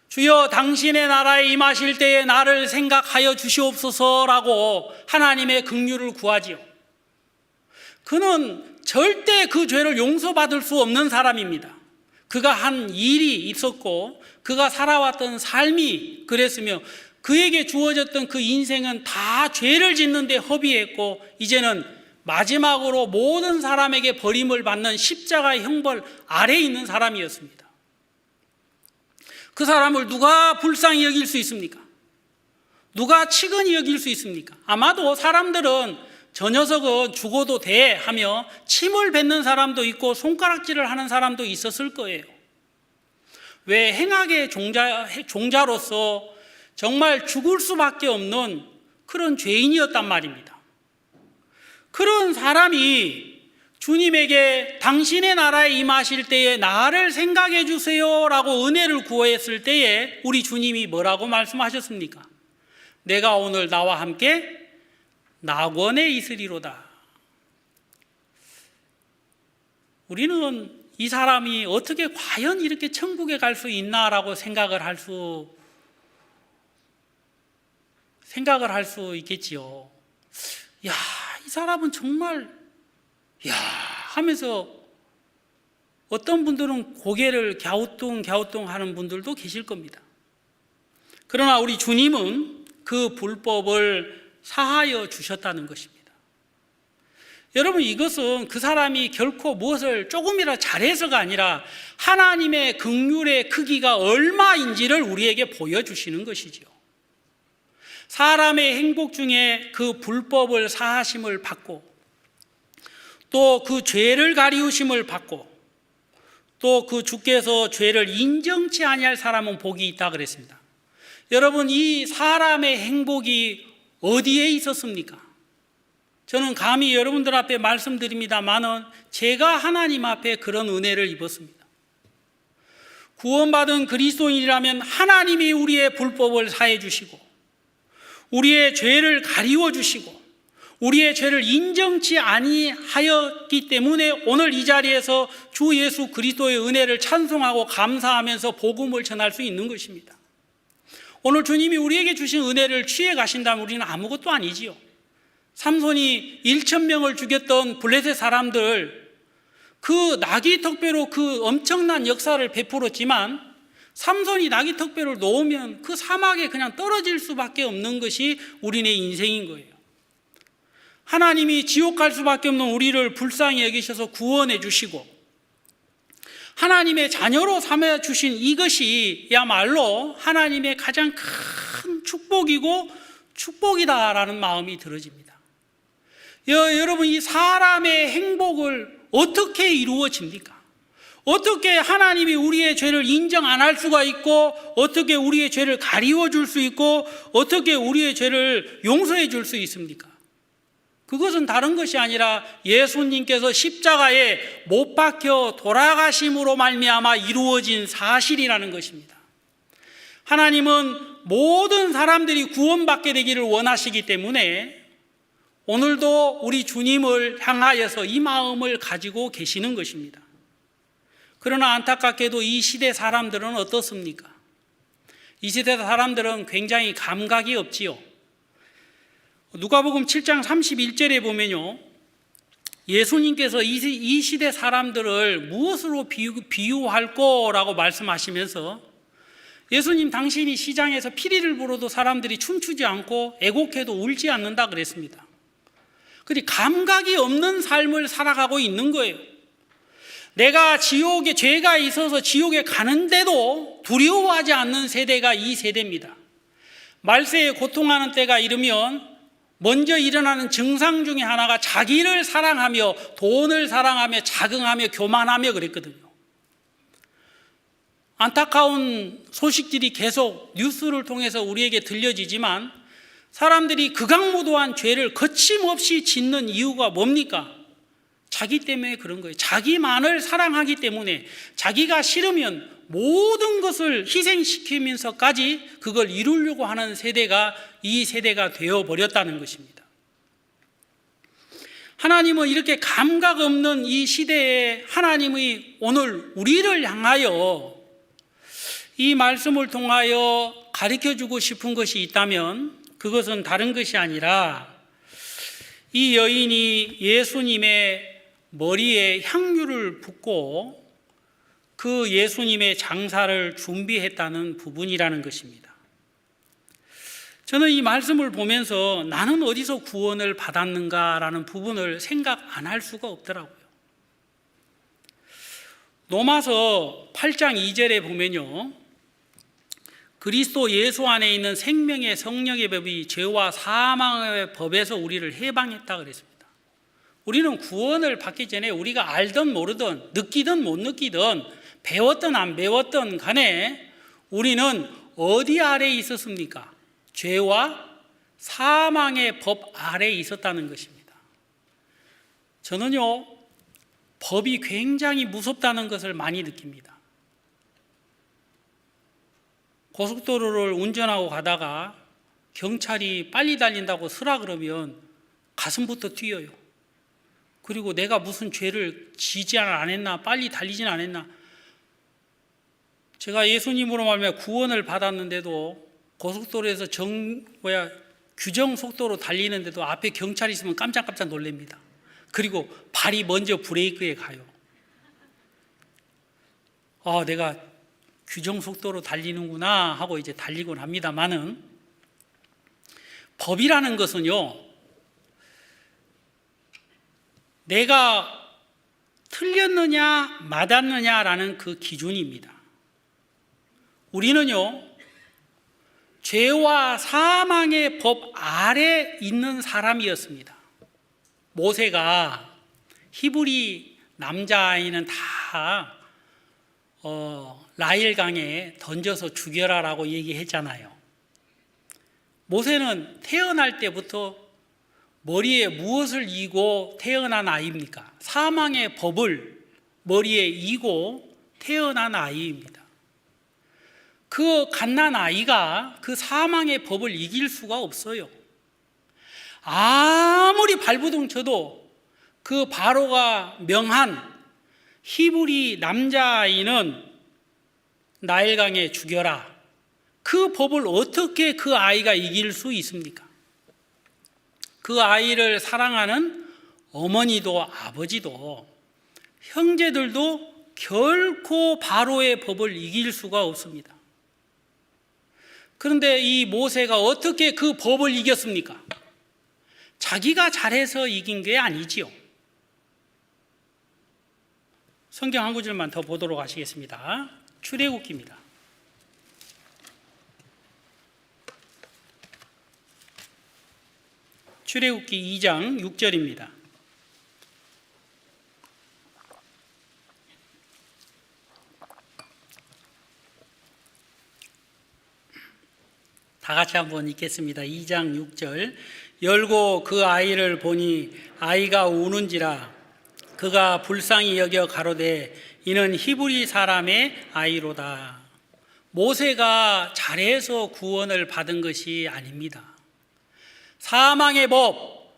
주여 당신의 나라에 임하실 때에 나를 생각하여 주시옵소서라고 하나님의 긍휼을 구하지요. 그는 절대 그 죄를 용서받을 수 없는 사람입니다. 그가 한 일이 있었고 그가 살아왔던 삶이 그랬으며 그에게 주어졌던 그 인생은 다 죄를 짓는 데 허비했고 이제는 마지막으로 모든 사람에게 버림을 받는 십자가의 형벌 아래에 있는 사람이었습니다. 그 사람을 누가 불쌍히 여길 수 있습니까? 누가 치근히 여길 수 있습니까? 아마도 사람들은 저 녀석은 죽어도 돼 하며 침을 뱉는 사람도 있고 손가락질을 하는 사람도 있었을 거예요. 왜? 행악의 종자로서 정말 죽을 수밖에 없는 그런 죄인이었단 말입니다. 그런 사람이 주님에게 당신의 나라에 임하실 때에 나를 생각해 주세요 라고 은혜를 구했을 때에 우리 주님이 뭐라고 말씀하셨습니까? 내가 오늘 나와 함께 낙원에 있으리로다. 우리는 이 사람이 어떻게 과연 이렇게 천국에 갈 수 있나라고 생각을 할 수 있겠지요. 야, 이 사람은 정말 야 하면서 어떤 분들은 고개를 갸우뚱 하는 분들도 계실 겁니다. 그러나 우리 주님은 그 불법을 사하여 주셨다는 것입니다. 여러분, 이것은 그 사람이 결코 무엇을 조금이라 잘해서가 아니라 하나님의 긍휼의 크기가 얼마인지를 우리에게 보여주시는 것이죠. 사람의 행복 중에 그 불법을 사하심을 받고 또 그 죄를 가리우심을 받고 또 그 주께서 죄를 인정치 아니할 사람은 복이 있다 그랬습니다. 여러분, 이 사람의 행복이 어디에 있었습니까? 저는 감히 여러분들 앞에 말씀드립니다만은 제가 하나님 앞에 그런 은혜를 입었습니다. 구원받은 그리스도인이라면 하나님이 우리의 불법을 사해 주시고 우리의 죄를 가리워 주시고 우리의 죄를 인정치 아니하였기 때문에 오늘 이 자리에서 주 예수 그리스도의 은혜를 찬송하고 감사하면서 복음을 전할 수 있는 것입니다. 오늘 주님이 우리에게 주신 은혜를 취해 가신다면 우리는 아무것도 아니지요. 삼손이 1,000명을 죽였던 블레셋 사람들, 그 나귀 턱뼈로 그 엄청난 역사를 베풀었지만 삼손이 나귀 턱뼈를 놓으면 그 사막에 그냥 떨어질 수밖에 없는 것이 우리네 인생인 거예요. 하나님이 지옥 갈 수밖에 없는 우리를 불쌍히 여기셔서 구원해 주시고 하나님의 자녀로 삼아 주신 이것이야말로 하나님의 가장 큰 축복이고 축복이다라는 마음이 들어집니다. 여러분, 이 사람의 행복을 어떻게 이루어집니까? 어떻게 하나님이 우리의 죄를 인정 안 할 수가 있고 어떻게 우리의 죄를 가리워 줄 수 있고 어떻게 우리의 죄를 용서해 줄 수 있습니까? 그것은 다른 것이 아니라 예수님께서 십자가에 못 박혀 돌아가심으로 말미암아 이루어진 사실이라는 것입니다. 하나님은 모든 사람들이 구원받게 되기를 원하시기 때문에 오늘도 우리 주님을 향하여서 이 마음을 가지고 계시는 것입니다. 그러나 안타깝게도 이 시대 사람들은 어떻습니까? 이 시대 사람들은 굉장히 감각이 없지요. 누가복음 7장 31절에 보면요, 예수님께서 이 시대 사람들을 무엇으로 비유할 거라고 말씀하시면서 예수님, 당신이 시장에서 피리를 불어도 사람들이 춤추지 않고 애곡해도 울지 않는다 그랬습니다. 그런데 감각이 없는 삶을 살아가고 있는 거예요. 내가 지옥에 죄가 있어서 지옥에 가는데도 두려워하지 않는 세대가 이 세대입니다. 말세에 고통하는 때가 이르면 먼저 일어나는 증상 중에 하나가 자기를 사랑하며 돈을 사랑하며 자긍하며 교만하며 그랬거든요. 안타까운 소식들이 계속 뉴스를 통해서 우리에게 들려지지만 사람들이 극악무도한 죄를 거침없이 짓는 이유가 뭡니까? 자기 때문에 그런 거예요. 자기만을 사랑하기 때문에 자기가 싫으면 모든 것을 희생시키면서까지 그걸 이루려고 하는 세대가 이 세대가 되어버렸다는 것입니다. 하나님은 이렇게 감각 없는 이 시대에 하나님이 오늘 우리를 향하여 이 말씀을 통하여 가르쳐주고 싶은 것이 있다면 그것은 다른 것이 아니라 이 여인이 예수님의 머리에 향유를 붓고 그 예수님의 장사를 준비했다는 부분이라는 것입니다. 저는 이 말씀을 보면서 나는 어디서 구원을 받았는가라는 부분을 생각 안 할 수가 없더라고요. 로마서 8장 2절에 보면요, 그리스도 예수 안에 있는 생명의 성령의 법이 죄와 사망의 법에서 우리를 해방했다 그랬습니다. 우리는 구원을 받기 전에 우리가 알든 모르든 느끼든 못 느끼든 배웠든 안 배웠든 간에 우리는 어디 아래에 있었습니까? 죄와 사망의 법 아래에 있었다는 것입니다. 저는요, 법이 굉장히 무섭다는 것을 많이 느낍니다. 고속도로를 운전하고 가다가 경찰이 빨리 달린다고 서라 그러면 가슴부터 뛰어요. 그리고 내가 무슨 죄를 지지 안 했나, 빨리 달리진 않았나. 제가 예수님으로 말하면 구원을 받았는데도 고속도로에서 규정 속도로 달리는데도 앞에 경찰이 있으면 깜짝깜짝 놀랍니다. 그리고 발이 먼저 브레이크에 가요. 내가 규정 속도로 달리는구나 하고 이제 달리곤 합니다만은, 법이라는 것은요, 내가 틀렸느냐 맞았느냐라는 그 기준입니다. 우리는요, 죄와 사망의 법 아래 있는 사람이었습니다. 모세가 히브리 남자아이는 다 나일강에 던져서 죽여라라고 얘기했잖아요. 모세는 태어날 때부터 머리에 무엇을 이고 태어난 아이입니까? 사망의 법을 머리에 이고 태어난 아이입니다. 그 갓난 아이가 그 사망의 법을 이길 수가 없어요. 아무리 발버둥 쳐도 그 바로가 명한 히브리 남자아이는 나일강에 죽여라, 그 법을 어떻게 그 아이가 이길 수 있습니까? 그 아이를 사랑하는 어머니도 아버지도 형제들도 결코 바로의 법을 이길 수가 없습니다. 그런데 이 모세가 어떻게 그 법을 이겼습니까? 자기가 잘해서 이긴 게 아니지요. 성경 한 구절만 더 보도록 하시겠습니다. 출애굽기입니다. 출애굽기 2장 6절입니다. 다 같이 한번 읽겠습니다. 2장 6절. 열고 그 아이를 보니 아이가 우는지라 그가 불쌍히 여겨 가로되 이는 히브리 사람의 아이로다. 모세가 잘해서 구원을 받은 것이 아닙니다. 사망의 법,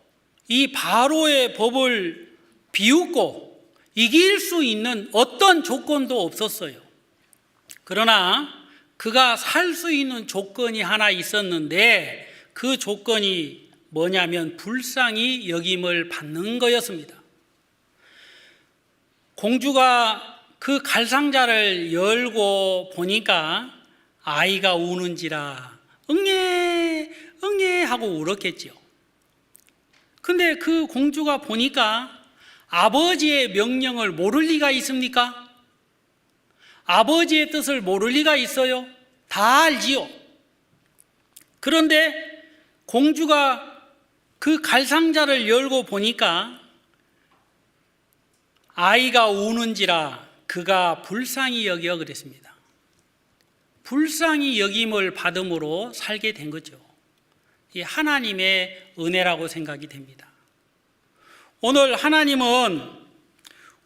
이 바로의 법을 비웃고 이길 수 있는 어떤 조건도 없었어요. 그러나 그가 살 수 있는 조건이 하나 있었는데 그 조건이 뭐냐면 불쌍히 여김을 받는 거였습니다. 공주가 그 갈상자를 열고 보니까 아이가 우는지라 응애 응애 하고 울었겠죠. 근데 그 공주가 보니까 아버지의 명령을 모를 리가 있습니까? 아버지의 뜻을 모를 리가 있어요? 다 알지요. 그런데 공주가 그 갈상자를 열고 보니까 아이가 우는지라 그가 불쌍히 여겨 그랬습니다. 불쌍히 여김을 받음으로 살게 된 거죠. 이 하나님의 은혜라고 생각이 됩니다. 오늘 하나님은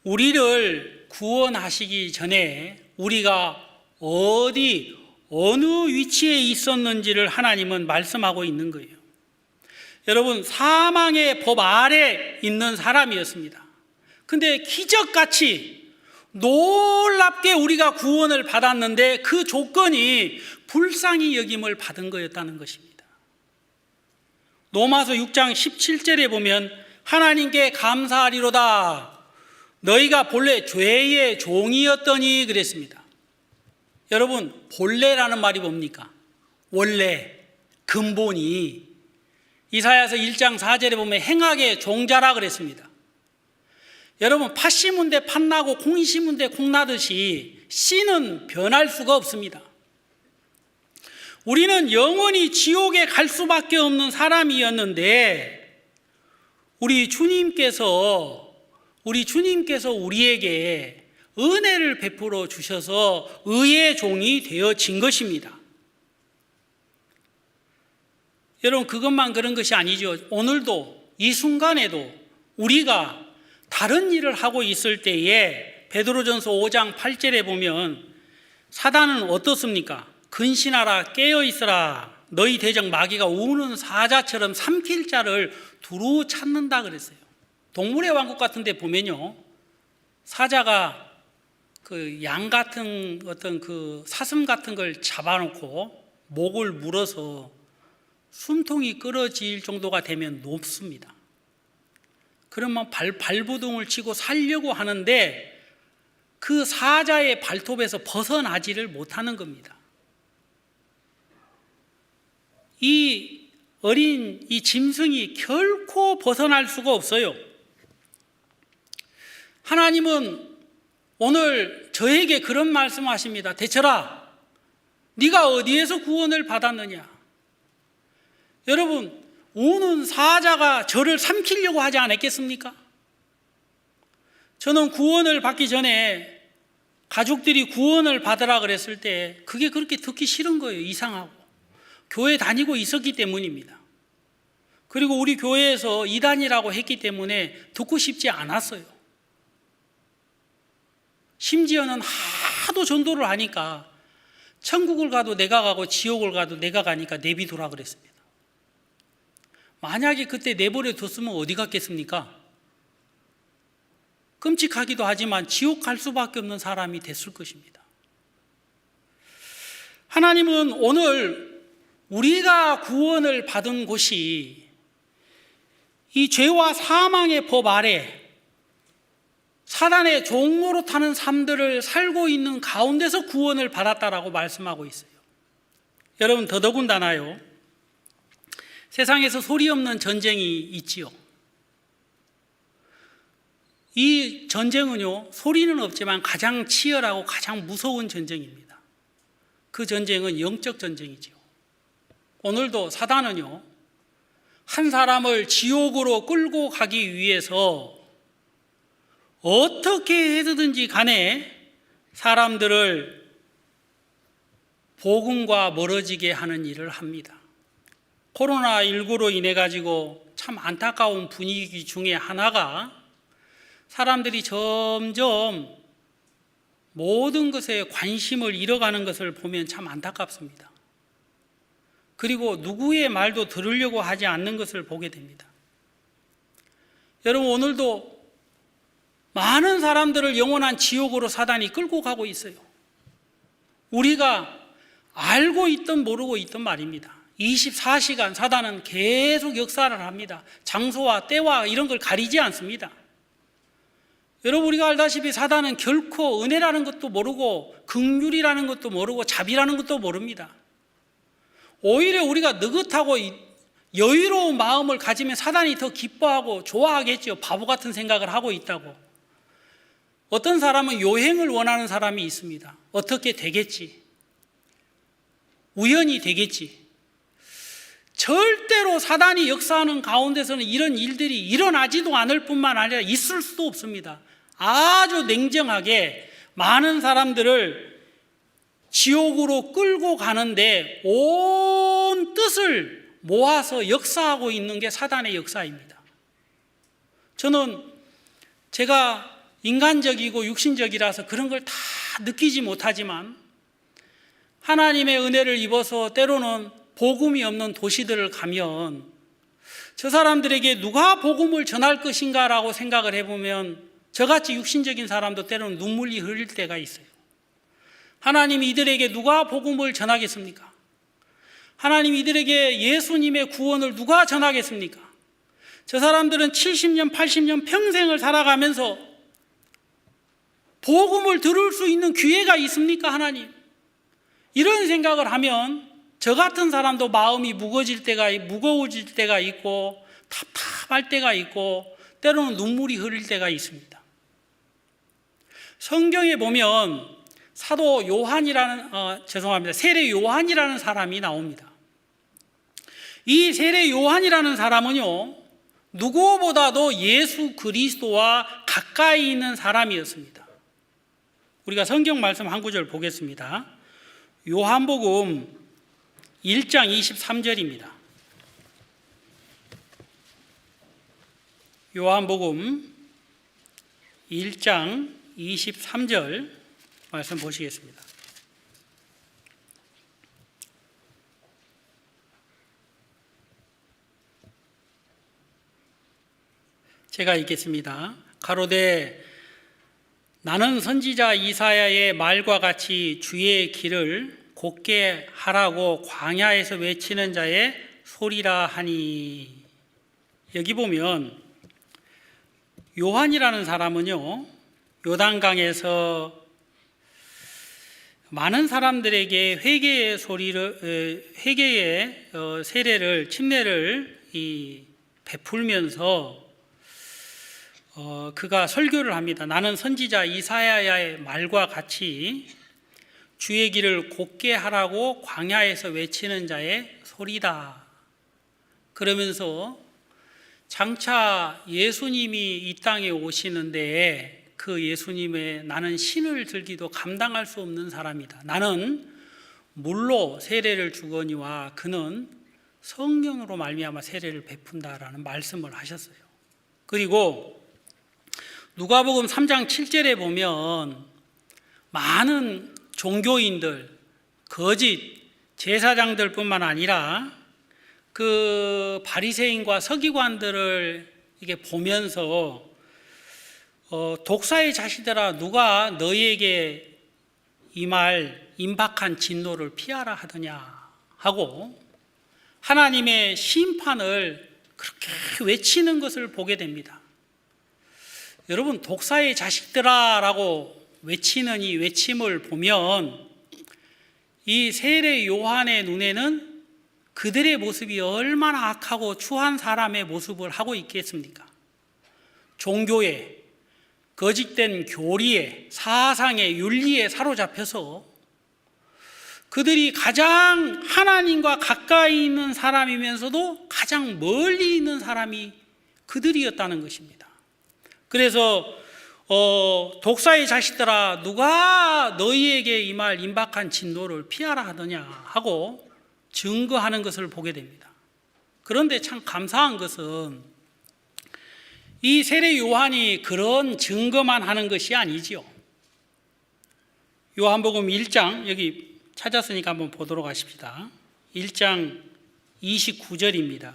우리를 구원하시기 전에 우리가 어느 위치에 있었는지를 하나님은 말씀하고 있는 거예요. 여러분, 사망의 법 아래 있는 사람이었습니다. 근데 기적같이 놀랍게 우리가 구원을 받았는데 그 조건이 불쌍히 여김을 받은 거였다는 것입니다. 로마서 6장 17절에 보면 하나님께 감사하리로다. 너희가 본래 죄의 종이었더니 그랬습니다. 여러분, 본래라는 말이 뭡니까? 원래, 근본이. 이사야서 1장 4절에 보면 행악의 종자라 그랬습니다. 여러분, 팥 심은 데 팥 나고 콩 심은 데 콩 나듯이 씨는 변할 수가 없습니다. 우리는 영원히 지옥에 갈 수밖에 없는 사람이었는데 우리 주님께서 우리에게 은혜를 베풀어 주셔서 의의 종이 되어진 것입니다. 여러분, 그것만 그런 것이 아니죠. 오늘도 이 순간에도 우리가 다른 일을 하고 있을 때에 베드로전서 5장 8절에 보면 사단은 어떻습니까? 근신하라, 깨어있으라. 너희 대적 마귀가 우는 사자처럼 삼킬 자를 두루 찾는다 그랬어요. 동물의 왕국 같은 데 보면요, 사자가 그 양 같은 어떤 그 사슴 같은 걸 잡아놓고 목을 물어서 숨통이 끊어질 정도가 되면 높습니다. 그러면 발부둥을 치고 살려고 하는데 그 사자의 발톱에서 벗어나지를 못하는 겁니다. 이 어린 이 짐승이 결코 벗어날 수가 없어요. 하나님은 오늘 저에게 그런 말씀하십니다. 대철아, 네가 어디에서 구원을 받았느냐? 여러분, 우는 사자가 저를 삼키려고 하지 않았겠습니까? 저는 구원을 받기 전에 가족들이 구원을 받으라 그랬을 때 그게 그렇게 듣기 싫은 거예요. 이상하고. 교회 다니고 있었기 때문입니다. 그리고 우리 교회에서 이단이라고 했기 때문에 듣고 싶지 않았어요. 심지어는 하도 전도를 하니까 천국을 가도 내가 가고 지옥을 가도 내가 가니까 내비두라 그랬습니다. 만약에 그때 내버려 뒀으면 어디 갔겠습니까? 끔찍하기도 하지만 지옥 갈 수밖에 없는 사람이 됐을 것입니다. 하나님은 오늘 우리가 구원을 받은 곳이 이 죄와 사망의 법 아래 사단의 종로로 타는 삶들을 살고 있는 가운데서 구원을 받았다라고 말씀하고 있어요. 여러분, 더더군다나요, 세상에서 소리 없는 전쟁이 있지요. 이 전쟁은요, 소리는 없지만 가장 치열하고 가장 무서운 전쟁입니다. 그 전쟁은 영적 전쟁이지요. 오늘도 사단은요, 한 사람을 지옥으로 끌고 가기 위해서 어떻게 해서든지 간에 사람들을 복음과 멀어지게 하는 일을 합니다. 코로나19로 인해 가지고 참 안타까운 분위기 중에 하나가 사람들이 점점 모든 것에 관심을 잃어가는 것을 보면 참 안타깝습니다. 그리고 누구의 말도 들으려고 하지 않는 것을 보게 됩니다. 여러분, 오늘도 많은 사람들을 영원한 지옥으로 사단이 끌고 가고 있어요. 우리가 알고 있든 모르고 있든 말입니다. 24시간 사단은 계속 역사를 합니다. 장소와 때와 이런 걸 가리지 않습니다. 여러분, 우리가 알다시피 사단은 결코 은혜라는 것도 모르고 긍휼이라는 것도 모르고 자비라는 것도 모릅니다. 오히려 우리가 느긋하고 여유로운 마음을 가지면 사단이 더 기뻐하고 좋아하겠죠. 바보 같은 생각을 하고 있다고. 어떤 사람은 요행을 원하는 사람이 있습니다. 어떻게 되겠지? 우연히 되겠지? 절대로 사단이 역사하는 가운데서는 이런 일들이 일어나지도 않을 뿐만 아니라 있을 수도 없습니다. 아주 냉정하게 많은 사람들을 지옥으로 끌고 가는데 온 뜻을 모아서 역사하고 있는 게 사단의 역사입니다. 저는 제가 인간적이고 육신적이라서 그런 걸 다 느끼지 못하지만 하나님의 은혜를 입어서 때로는 복음이 없는 도시들을 가면 저 사람들에게 누가 복음을 전할 것인가라고 생각을 해보면 저같이 육신적인 사람도 때로는 눈물이 흘릴 때가 있어요. 하나님이 이들에게 누가 복음을 전하겠습니까? 하나님이 이들에게 예수님의 구원을 누가 전하겠습니까? 저 사람들은 70년, 80년 평생을 살아가면서 복음을 들을 수 있는 기회가 있습니까, 하나님? 이런 생각을 하면 저 같은 사람도 마음이 무거워질 때가 있고 답답할 때가 있고 때로는 눈물이 흐를 때가 있습니다. 성경에 보면 사도 요한이라는 세례 요한이라는 사람이 나옵니다. 이 세례 요한이라는 사람은요, 누구보다도 예수 그리스도와 가까이 있는 사람이었습니다. 우리가 성경 말씀 한 구절 보겠습니다. 요한복음 1장 23절입니다. 요한복음 1장 23절 말씀 보시겠습니다. 제가 읽겠습니다. 가로되 나는 선지자 이사야의 말과 같이 주의 길을 곧게 하라고 광야에서 외치는 자의 소리라 하니. 여기 보면 요한이라는 사람은요, 요단강에서 많은 사람들에게 회개의 세례를 침례를 베풀면서 그가 설교를 합니다. 나는 선지자 이사야의 말과 같이 주의 길을 곧게 하라고 광야에서 외치는 자의 소리다. 그러면서 장차 예수님이 이 땅에 오시는데 그 예수님의 나는 신을 들기도 감당할 수 없는 사람이다. 나는 물로 세례를 주거니와 그는 성령으로 말미암아 세례를 베푼다라는 말씀을 하셨어요. 그리고 누가복음 3장 7절에 보면 많은 종교인들, 거짓 제사장들 뿐만 아니라 그 바리새인과 서기관들을 이게 보면서 독사의 자식들아 누가 너희에게 이 말 임박한 진노를 피하라 하더냐 하고 하나님의 심판을 그렇게 외치는 것을 보게 됩니다. 여러분, 독사의 자식들아 라고 외치는 이 외침을 보면 이 세례 요한의 눈에는 그들의 모습이 얼마나 악하고 추한 사람의 모습을 하고 있겠습니까? 종교에, 거짓된 교리에, 사상에, 윤리에 사로잡혀서 그들이 가장 하나님과 가까이 있는 사람이면서도 가장 멀리 있는 사람이 그들이었다는 것입니다. 그래서 독사의 자식들아 누가 너희에게 이 말 임박한 진노를 피하라 하더냐 하고 증거하는 것을 보게 됩니다. 그런데 참 감사한 것은 이 세례 요한이 그런 증거만 하는 것이 아니지요. 요한복음 1장 여기 찾았으니까 한번 보도록 하십시다. 1장 29절입니다.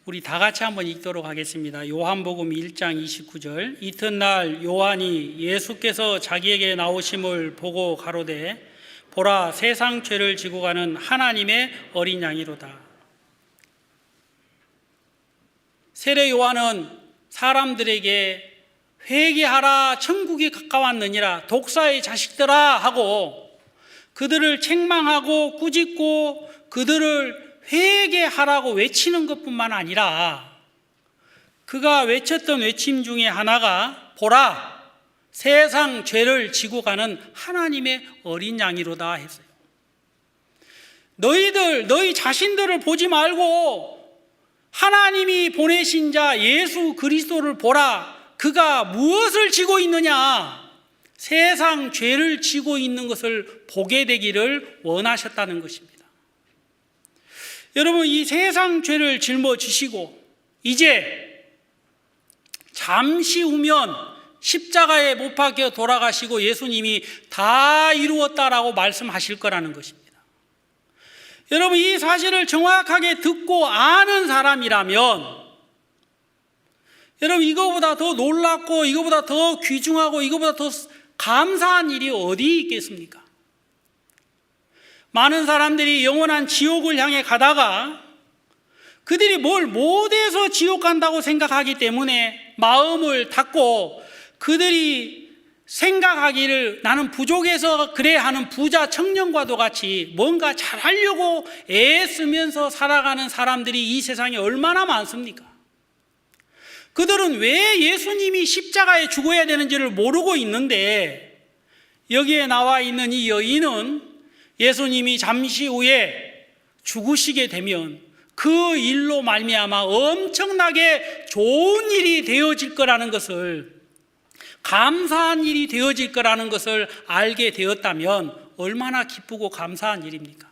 우리 다 같이 한번 읽도록 하겠습니다. 요한복음 1장 29절. 이튿날 요한이 예수께서 자기에게 나오심을 보고 가로되 보라 세상 죄를 지고 가는 하나님의 어린 양이로다. 세례 요한은 사람들에게 회개하라 천국이 가까웠느니라 독사의 자식들아 하고 그들을 책망하고 꾸짖고 그들을 회개하라고 외치는 것뿐만 아니라 그가 외쳤던 외침 중에 하나가 보라, 세상 죄를 지고 가는 하나님의 어린 양이로다 했어요. 너희 자신들을 보지 말고 하나님이 보내신 자 예수 그리스도를 보라. 그가 무엇을 지고 있느냐? 세상 죄를 지고 있는 것을 보게 되기를 원하셨다는 것입니다. 여러분, 이 세상 죄를 짊어지시고 이제 잠시 후면 십자가에 못 박혀 돌아가시고 예수님이 다 이루었다라고 말씀하실 거라는 것입니다. 여러분, 이 사실을 정확하게 듣고 아는 사람이라면 여러분, 이거보다 더 놀랍고 이거보다 더 귀중하고 이거보다 더 감사한 일이 어디 있겠습니까? 많은 사람들이 영원한 지옥을 향해 가다가 그들이 뭘 못해서 지옥 간다고 생각하기 때문에 마음을 닫고 그들이 생각하기를 나는 부족해서 그래 하는 부자 청년과도 같이 뭔가 잘하려고 애쓰면서 살아가는 사람들이 이 세상에 얼마나 많습니까? 그들은 왜 예수님이 십자가에 죽어야 되는지를 모르고 있는데 여기에 나와 있는 이 여인은 예수님이 잠시 후에 죽으시게 되면 그 일로 말미암아 엄청나게 좋은 일이 되어질 거라는 것을, 감사한 일이 되어질 거라는 것을 알게 되었다면 얼마나 기쁘고 감사한 일입니까?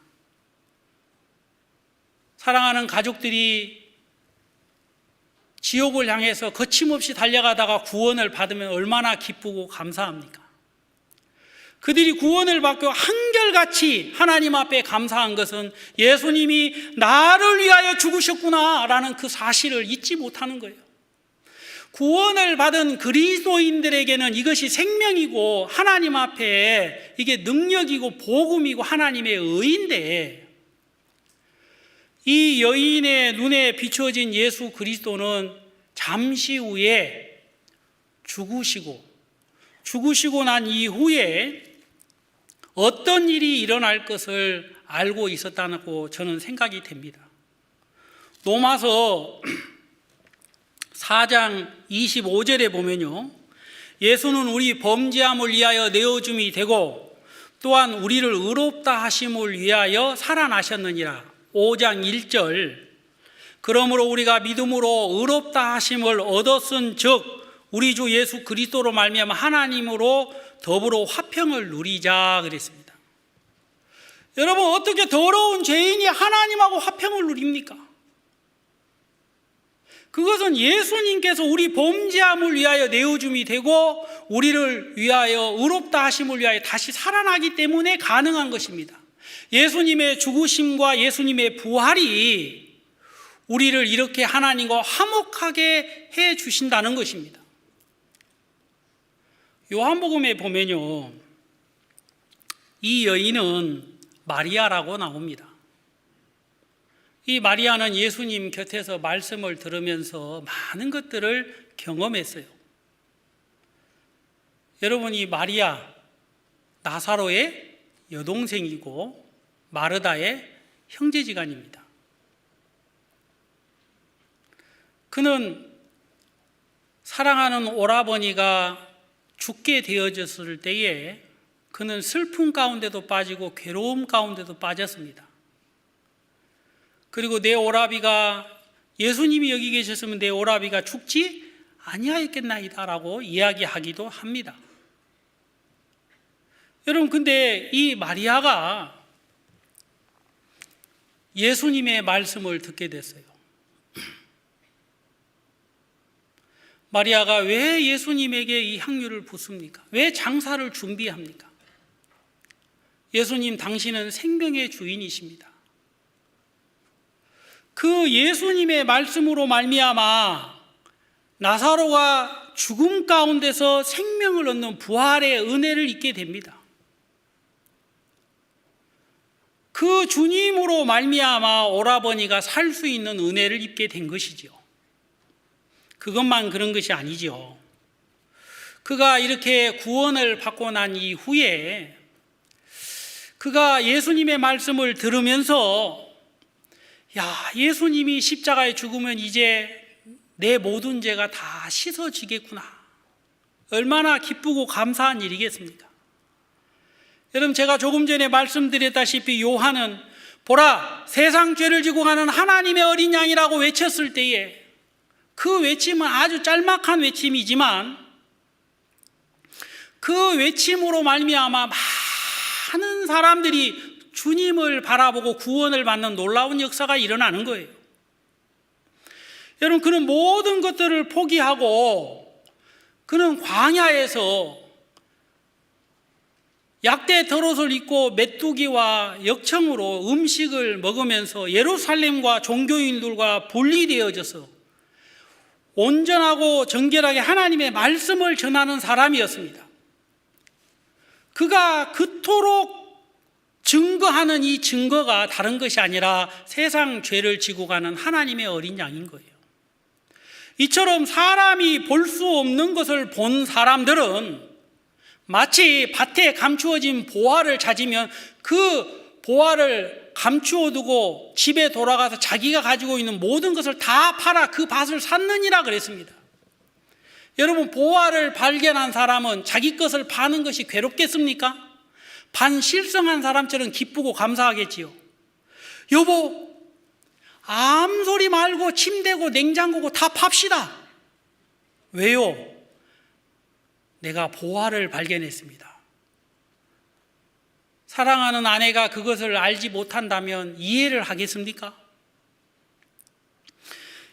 사랑하는 가족들이 지옥을 향해서 거침없이 달려가다가 구원을 받으면 얼마나 기쁘고 감사합니까? 그들이 구원을 받고 한결같이 하나님 앞에 감사한 것은 예수님이 나를 위하여 죽으셨구나라는 그 사실을 잊지 못하는 거예요. 구원을 받은 그리스도인들에게는 이것이 생명이고 하나님 앞에 이게 능력이고 복음이고 하나님의 의인데, 이 여인의 눈에 비춰진 예수 그리스도는 잠시 후에 죽으시고 난 이후에 어떤 일이 일어날 것을 알고 있었다고 저는 생각이 됩니다. 로마서 4장 25절에 보면요, 예수는 우리 범죄함을 위하여 내어줌이 되고 또한 우리를 의롭다 하심을 위하여 살아나셨느니라. 5장 1절, 그러므로 우리가 믿음으로 의롭다 하심을 얻었은 즉 우리 주 예수 그리스도로 말미암아 하나님으로 더불어 화평을 누리자 그랬습니다. 여러분, 어떻게 더러운 죄인이 하나님하고 화평을 누립니까? 그것은 예수님께서 우리 범죄함을 위하여 내어줌이 되고 우리를 위하여 의롭다 하심을 위하여 다시 살아나기 때문에 가능한 것입니다. 예수님의 죽으심과 예수님의 부활이 우리를 이렇게 하나님과 화목하게 해 주신다는 것입니다. 요한복음에 보면요, 이 여인은 마리아라고 나옵니다. 이 마리아는 예수님 곁에서 말씀을 들으면서 많은 것들을 경험했어요. 여러분, 이 마리아, 나사로의 여동생이고 마르다의 형제지간입니다. 그는 사랑하는 오라버니가 죽게 되어졌을 때에 그는 슬픔 가운데도 빠지고 괴로움 가운데도 빠졌습니다. 그리고 내 오라비가, 예수님이 여기 계셨으면 내 오라비가 죽지 아니하였겠나이다라고 이야기하기도 합니다. 여러분, 근데 이 마리아가 예수님의 말씀을 듣게 됐어요. 마리아가 왜 예수님에게 이 향유를 붓습니까? 왜 장사를 준비합니까? 예수님, 당신은 생명의 주인이십니다. 그 예수님의 말씀으로 말미암아 나사로가 죽음 가운데서 생명을 얻는 부활의 은혜를 잊게 됩니다. 그 주님으로 말미암아 오라버니가 살 수 있는 은혜를 입게 된 것이죠. 그것만 그런 것이 아니죠. 그가 이렇게 구원을 받고 난 이후에 그가 예수님의 말씀을 들으면서 야, 예수님이 십자가에 죽으면 이제 내 모든 죄가 다 씻어지겠구나. 얼마나 기쁘고 감사한 일이겠습니까? 여러분, 제가 조금 전에 말씀드렸다시피 요한은 보라, 세상 죄를 지고 가는 하나님의 어린 양이라고 외쳤을 때에 그 외침은 아주 짤막한 외침이지만 그 외침으로 말미암아 많은 사람들이 주님을 바라보고 구원을 받는 놀라운 역사가 일어나는 거예요. 여러분, 그는 모든 것들을 포기하고 그는 광야에서 약대 겉옷을 입고 메뚜기와 역청으로 음식을 먹으면서 예루살렘과 종교인들과 분리되어져서 온전하고 정결하게 하나님의 말씀을 전하는 사람이었습니다. 그가 그토록 증거하는 이 증거가 다른 것이 아니라 세상 죄를 지고 가는 하나님의 어린 양인 거예요. 이처럼 사람이 볼 수 없는 것을 본 사람들은 마치 밭에 감추어진 보화를 찾으면 그 보화를 감추어 두고 집에 돌아가서 자기가 가지고 있는 모든 것을 다 팔아 그 밭을 샀느니라 그랬습니다. 여러분, 보화를 발견한 사람은 자기 것을 파는 것이 괴롭겠습니까? 반실성한 사람처럼 기쁘고 감사하겠지요. 여보, 아무 소리 말고 침대고 냉장고고 다 팝시다. 왜요? 내가 보화를 발견했습니다. 사랑하는 아내가 그것을 알지 못한다면 이해를 하겠습니까?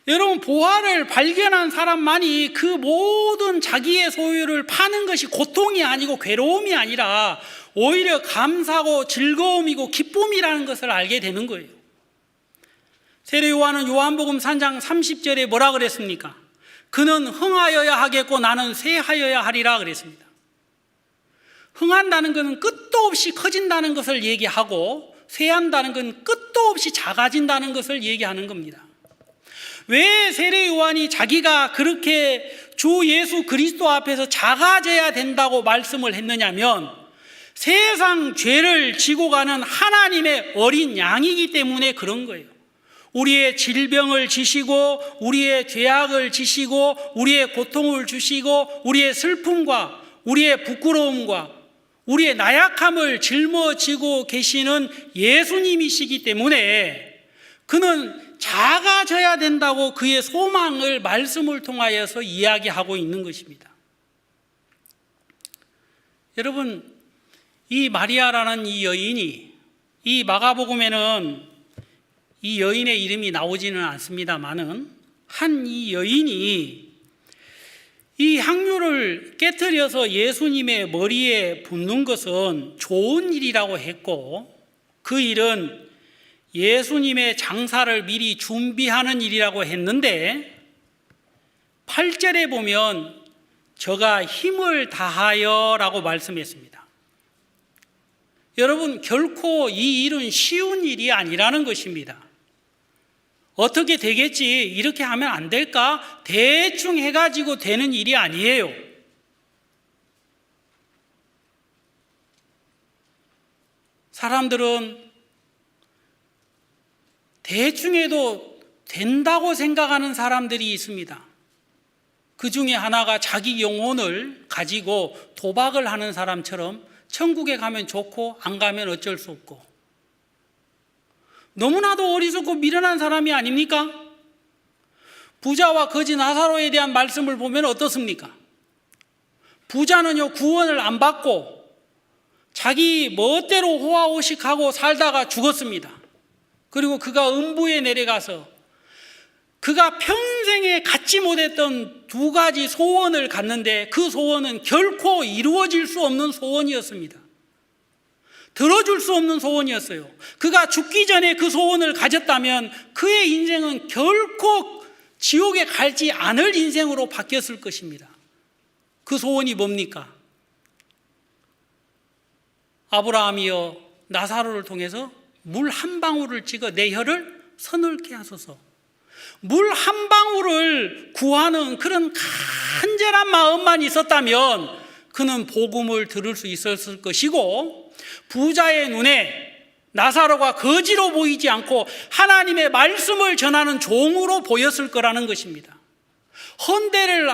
여러분, 보화를 발견한 사람만이 그 모든 자기의 소유를 파는 것이 고통이 아니고 괴로움이 아니라 오히려 감사고 즐거움이고 기쁨이라는 것을 알게 되는 거예요. 세례 요한은 요한복음 3장 30절에 뭐라 그랬습니까? 그는 흥하여야 하겠고 나는 쇠하여야 하리라 그랬습니다. 흥한다는 것은 끝도 없이 커진다는 것을 얘기하고 쇠한다는 것은 끝도 없이 작아진다는 것을 얘기하는 겁니다. 왜 세례 요한이 자기가 그렇게 주 예수 그리스도 앞에서 작아져야 된다고 말씀을 했느냐면 세상 죄를 지고 가는 하나님의 어린 양이기 때문에 그런 거예요. 우리의 질병을 지시고 우리의 죄악을 지시고 우리의 고통을 주시고 우리의 슬픔과 우리의 부끄러움과 우리의 나약함을 짊어지고 계시는 예수님이시기 때문에 그는 작아져야 된다고 그의 소망을 말씀을 통하여서 이야기하고 있는 것입니다. 여러분, 이 마리아라는 이 여인이 이 마가복음에는 이 여인의 이름이 나오지는 않습니다만은 한 이 여인이 이 향유를 깨트려서 예수님의 머리에 붓는 것은 좋은 일이라고 했고 그 일은 예수님의 장사를 미리 준비하는 일이라고 했는데 8절에 보면 저가 힘을 다하여 라고 말씀했습니다. 여러분, 결코 이 일은 쉬운 일이 아니라는 것입니다. 어떻게 되겠지? 이렇게 하면 안 될까? 대충 해가지고 되는 일이 아니에요. 사람들은 대충 해도 된다고 생각하는 사람들이 있습니다. 그 중에 하나가 자기 영혼을 가지고 도박을 하는 사람처럼 천국에 가면 좋고 안 가면 어쩔 수 없고, 너무나도 어리석고 미련한 사람이 아닙니까? 부자와 거지 나사로에 대한 말씀을 보면 어떻습니까? 부자는요, 구원을 안 받고 자기 멋대로 호화호식하고 살다가 죽었습니다. 그리고 그가 음부에 내려가서 그가 평생에 갖지 못했던 두 가지 소원을 갖는데 그 소원은 결코 이루어질 수 없는 소원이었습니다. 들어줄 수 없는 소원이었어요. 그가 죽기 전에 그 소원을 가졌다면 그의 인생은 결코 지옥에 갈지 않을 인생으로 바뀌었을 것입니다. 그 소원이 뭡니까? 아브라함이여, 나사로를 통해서 물 한 방울을 찍어 내 혀를 서늘게 하소서. 물 한 방울을 구하는 그런 간절한 마음만 있었다면 그는 복음을 들을 수 있었을 것이고, 부자의 눈에 나사로가 거지로 보이지 않고 하나님의 말씀을 전하는 종으로 보였을 거라는 것입니다. 헌대를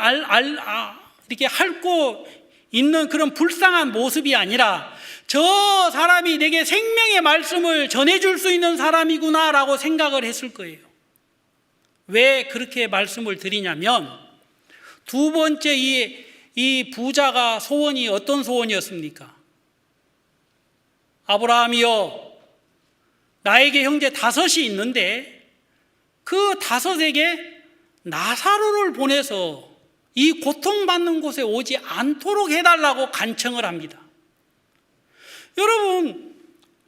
이렇게 핥고 있는 그런 불쌍한 모습이 아니라 저 사람이 내게 생명의 말씀을 전해줄 수 있는 사람이구나라고 생각을 했을 거예요. 왜 그렇게 말씀을 드리냐면, 두 번째 이 부자가 소원이 어떤 소원이었습니까? 아브라함이여, 나에게 형제 5이 있는데 그 5에게 나사로를 보내서 이 고통받는 곳에 오지 않도록 해달라고 간청을 합니다. 여러분,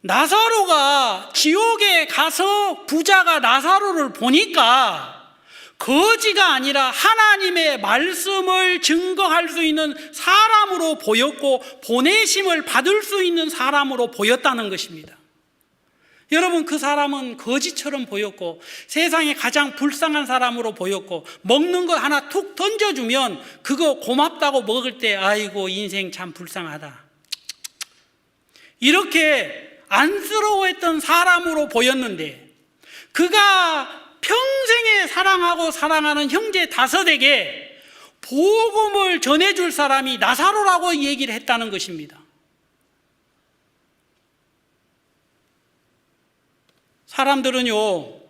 나사로가 지옥에 가서 부자가 나사로를 보니까 거지가 아니라 하나님의 말씀을 증거할 수 있는 사람으로 보였고 보내심을 받을 수 있는 사람으로 보였다는 것입니다. 여러분, 그 사람은 거지처럼 보였고 세상에 가장 불쌍한 사람으로 보였고 먹는 것 하나 툭 던져주면 그거 고맙다고 먹을 때 아이고 인생 참 불쌍하다, 이렇게 안쓰러워했던 사람으로 보였는데, 그가 평생에 사랑하고 사랑하는 형제 5에게 복음을 전해줄 사람이 나사로라고 얘기를 했다는 것입니다. 사람들은요,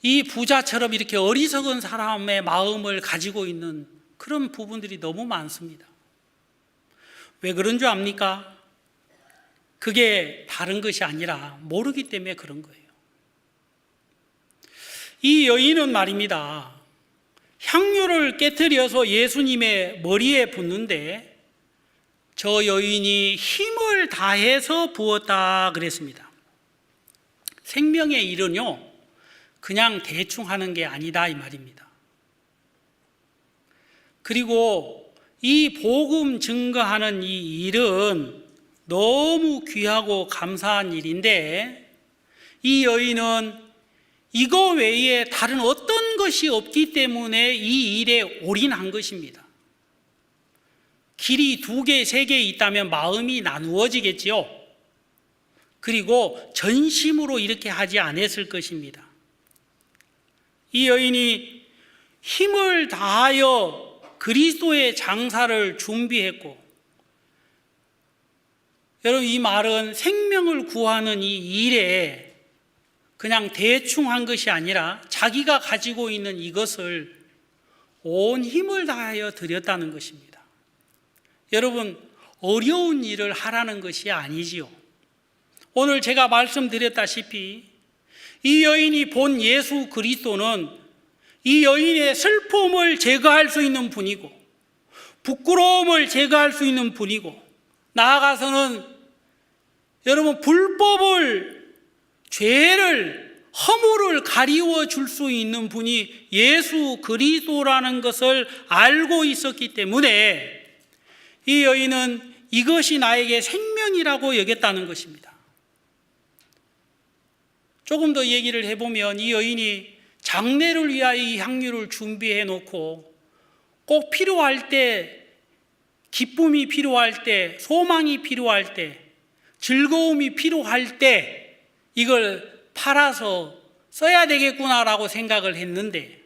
이 부자처럼 이렇게 어리석은 사람의 마음을 가지고 있는 그런 부분들이 너무 많습니다. 왜 그런 줄 압니까? 그게 다른 것이 아니라 모르기 때문에 그런 거예요. 이 여인은 말입니다, 향유를 깨트려서 예수님의 머리에 붓는데 저 여인이 힘을 다해서 부었다 그랬습니다. 생명의 일은요, 그냥 대충 하는 게 아니다 이 말입니다. 그리고 이 복음 증거하는 이 일은 너무 귀하고 감사한 일인데, 이 여인은 이거 외에 다른 어떤 것이 없기 때문에 이 일에 올인한 것입니다. 길이 2개, 3개 있다면 마음이 나누어지겠지요. 그리고 전심으로 이렇게 하지 않았을 것입니다. 이 여인이 힘을 다하여 그리스도의 장사를 준비했고, 여러분, 이 말은 생명을 구하는 이 일에 그냥 대충 한 것이 아니라 자기가 가지고 있는 이것을 온 힘을 다하여 드렸다는 것입니다. 여러분, 어려운 일을 하라는 것이 아니지요. 오늘 제가 말씀드렸다시피 이 여인이 본 예수 그리스도는 이 여인의 슬픔을 제거할 수 있는 분이고 부끄러움을 제거할 수 있는 분이고, 나아가서는 여러분 불법을, 죄를, 허물을 가리워 줄 수 있는 분이 예수 그리스도라는 것을 알고 있었기 때문에 이 여인은 이것이 나에게 생명이라고 여겼다는 것입니다. 조금 더 얘기를 해보면 이 여인이 장례를 위하여 이 향유를 준비해 놓고 꼭 필요할 때, 기쁨이 필요할 때, 소망이 필요할 때, 즐거움이 필요할 때 이걸 팔아서 써야 되겠구나라고 생각을 했는데,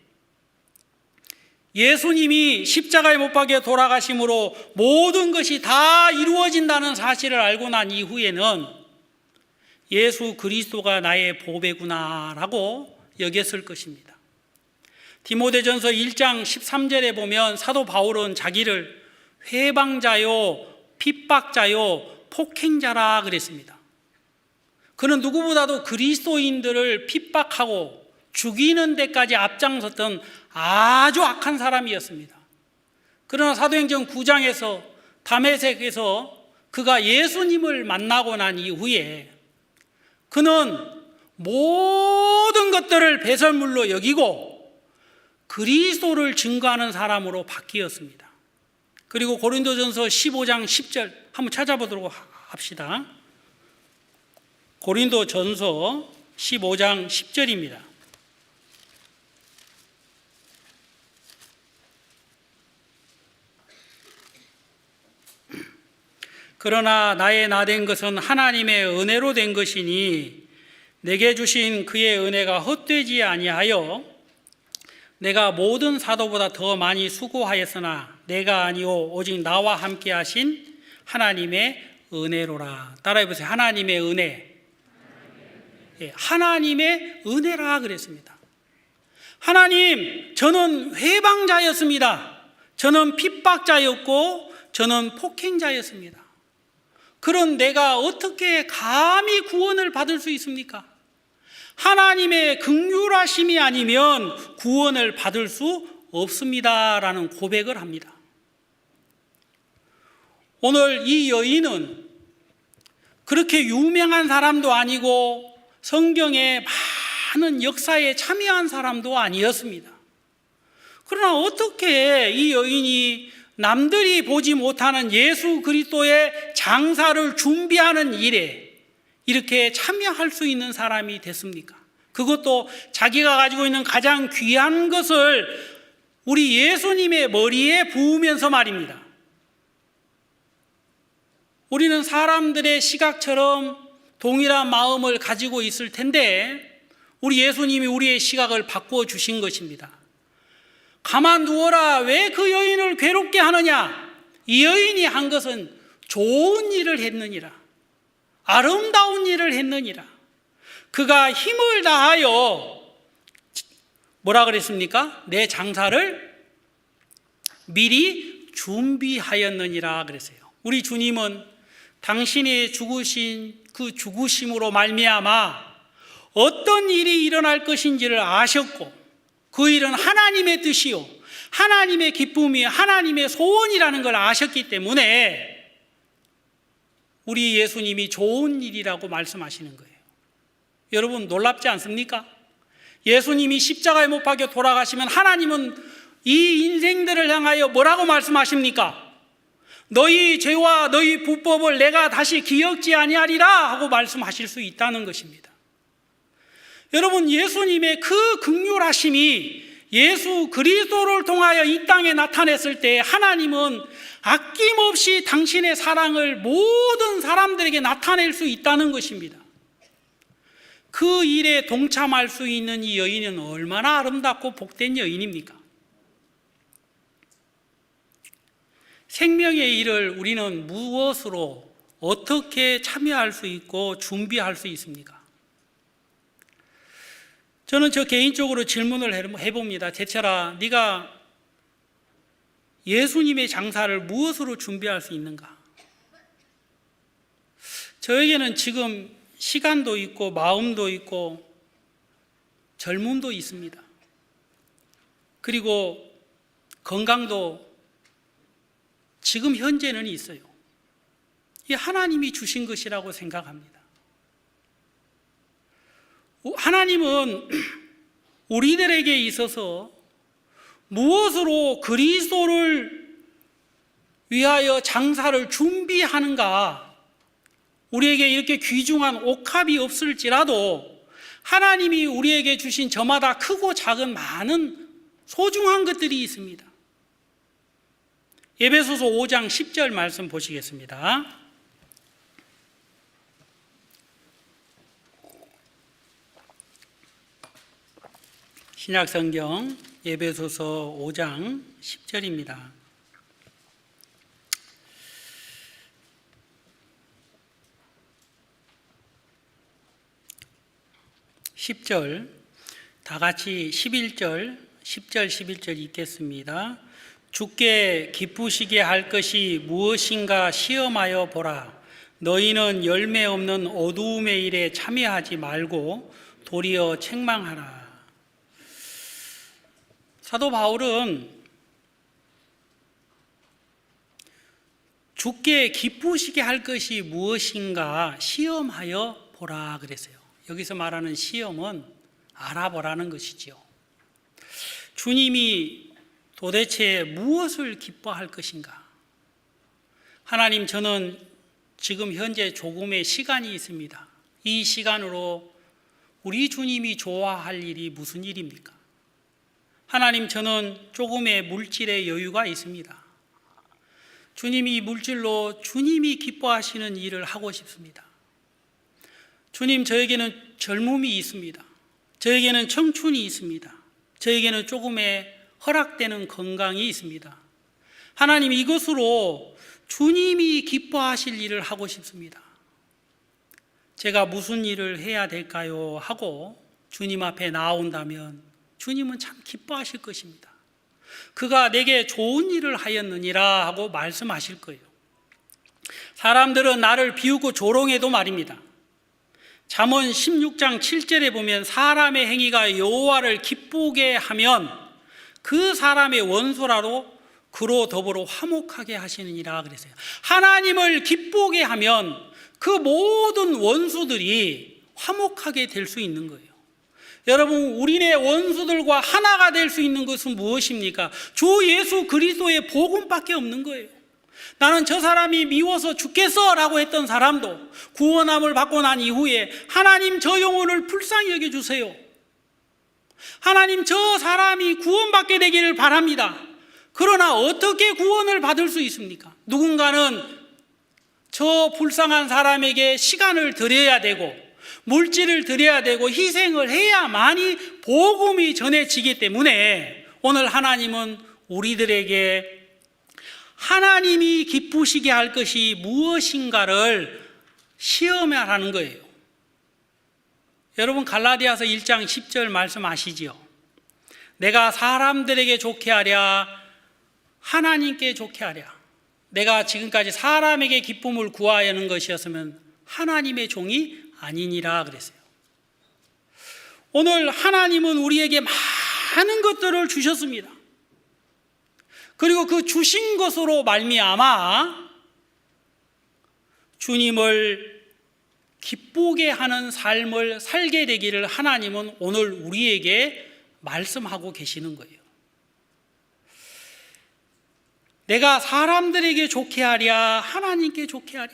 예수님이 십자가에 못 박혀 돌아가심으로 모든 것이 다 이루어진다는 사실을 알고 난 이후에는 예수 그리스도가 나의 보배구나라고 여겼을 것입니다. 디모데전서 1장 13절에 보면 사도 바울은 자기를 회방자요, 핍박자요, 폭행자라 그랬습니다. 그는 누구보다도 그리스도인들을 핍박하고 죽이는 데까지 앞장섰던 아주 악한 사람이었습니다. 그러나 사도행전 9장에서 다메섹에서 그가 예수님을 만나고 난 이후에 그는 모든 것들을 배설물로 여기고 그리스도를 증거하는 사람으로 바뀌었습니다. 그리고 고린도전서 15장 10절 한번 찾아보도록 합시다. 고린도전서 15장 10절입니다. 그러나 나의 나 된 것은 하나님의 은혜로 된 것이니 내게 주신 그의 은혜가 헛되지 아니하여 내가 모든 사도보다 더 많이 수고하였으나 내가 아니오 오직 나와 함께 하신 하나님의 은혜로라. 따라해 보세요. 하나님의 은혜. 하나님의 은혜라 그랬습니다. 하나님, 저는 회방자였습니다. 저는 핍박자였고 저는 폭행자였습니다. 그런 내가 어떻게 감히 구원을 받을 수 있습니까? 하나님의 긍휼하심이 아니면 구원을 받을 수 없습니다라는 고백을 합니다. 오늘 이 여인은 그렇게 유명한 사람도 아니고 성경의 많은 역사에 참여한 사람도 아니었습니다. 그러나 어떻게 이 여인이 남들이 보지 못하는 예수 그리스도의 장사를 준비하는 일에 이렇게 참여할 수 있는 사람이 됐습니까? 그것도 자기가 가지고 있는 가장 귀한 것을 우리 예수님의 머리에 부으면서 말입니다. 우리는 사람들의 시각처럼 동일한 마음을 가지고 있을 텐데 우리 예수님이 우리의 시각을 바꾸어 주신 것입니다. 가만 두어라. 왜 그 여인을 괴롭게 하느냐? 이 여인이 한 것은 좋은 일을 했느니라. 아름다운 일을 했느니라. 그가 힘을 다하여 뭐라 그랬습니까? 내 장사를 미리 준비하였느니라 그랬어요. 우리 주님은 당신이 죽으신 그 죽으심으로 말미암아 어떤 일이 일어날 것인지를 아셨고 그 일은 하나님의 뜻이요 하나님의 기쁨이 하나님의 소원이라는 걸 아셨기 때문에 우리 예수님이 좋은 일이라고 말씀하시는 거예요. 여러분 놀랍지 않습니까? 예수님이 십자가에 못 박혀 돌아가시면 하나님은 이 인생들을 향하여 뭐라고 말씀하십니까? 너희 죄와 너희 불법을 내가 다시 기억지 아니하리라 하고 말씀하실 수 있다는 것입니다. 여러분 예수님의 그 긍휼하심이 예수 그리스도를 통하여 이 땅에 나타냈을 때 하나님은 아낌없이 당신의 사랑을 모든 사람들에게 나타낼 수 있다는 것입니다. 그 일에 동참할 수 있는 이 여인은 얼마나 아름답고 복된 여인입니까? 생명의 일을 우리는 무엇으로 어떻게 참여할 수 있고 준비할 수 있습니까? 저는 저 개인적으로 질문을 해봅니다. 대체라 네가 예수님의 장사를 무엇으로 준비할 수 있는가? 저에게는 지금 시간도 있고 마음도 있고 젊음도 있습니다. 그리고 건강도 지금 현재는 있어요. 이 하나님이 주신 것이라고 생각합니다. 하나님은 우리들에게 있어서 무엇으로 그리스도를 위하여 장사를 준비하는가? 우리에게 이렇게 귀중한 옥합이 없을지라도 하나님이 우리에게 주신 저마다 크고 작은 많은 소중한 것들이 있습니다. 에베소서 5장 10절 말씀 보시겠습니다. 신약성경 에베소서 5장 10절입니다. 다 같이 11절, 10절, 11절 읽겠습니다. 주께 기쁘시게 할 것이 무엇인가 시험하여 보라. 너희는 열매 없는 어두움의 일에 참여하지 말고 도리어 책망하라. 사도 바울은 주께 기쁘시게 할 것이 무엇인가 시험하여 보라 그랬어요. 여기서 말하는 시험은 알아보라는 것이지요. 주님이 도대체 무엇을 기뻐할 것인가? 하나님, 저는 지금 현재 조금의 시간이 있습니다. 이 시간으로 우리 주님이 좋아할 일이 무슨 일입니까? 하나님, 저는 조금의 물질의 여유가 있습니다. 주님이 물질로 주님이 기뻐하시는 일을 하고 싶습니다. 주님, 저에게는 젊음이 있습니다. 저에게는 청춘이 있습니다. 저에게는 조금의 허락되는 건강이 있습니다. 하나님, 이것으로 주님이 기뻐하실 일을 하고 싶습니다. 제가 무슨 일을 해야 될까요? 하고 주님 앞에 나온다면 주님은 참 기뻐하실 것입니다. 그가 내게 좋은 일을 하였느니라 하고 말씀하실 거예요. 사람들은 나를 비웃고 조롱해도 말입니다. 잠언 16장 7절에 보면 사람의 행위가 여호와를 기쁘게 하면 그 사람의 원수라도 그로 더불어 화목하게 하시느니라 그랬어요. 하나님을 기쁘게 하면 그 모든 원수들이 화목하게 될 수 있는 거예요. 여러분, 우리네 원수들과 하나가 될 수 있는 것은 무엇입니까? 주 예수 그리스도의 복음밖에 없는 거예요. 나는 저 사람이 미워서 죽겠어 라고 했던 사람도 구원함을 받고 난 이후에 하나님, 저 영혼을 불쌍히 여겨주세요. 하나님, 저 사람이 구원받게 되기를 바랍니다. 그러나 어떻게 구원을 받을 수 있습니까? 누군가는 저 불쌍한 사람에게 시간을 드려야 되고 물질을 드려야 되고 희생을 해야만이 복음이 전해지기 때문에 오늘 하나님은 우리들에게 하나님이 기쁘시게 할 것이 무엇인가를 시험하라는 거예요. 여러분, 갈라디아서 1장 10절 말씀 아시지요? 내가 사람들에게 좋게 하랴 하나님께 좋게 하랴. 내가 지금까지 사람에게 기쁨을 구하려는 것이었으면 하나님의 종이 아니니라 그랬어요. 오늘 하나님은 우리에게 많은 것들을 주셨습니다. 그리고 그 주신 것으로 말미암아 주님을 기쁘게 하는 삶을 살게 되기를 하나님은 오늘 우리에게 말씀하고 계시는 거예요. 내가 사람들에게 좋게 하랴 하나님께 좋게 하랴.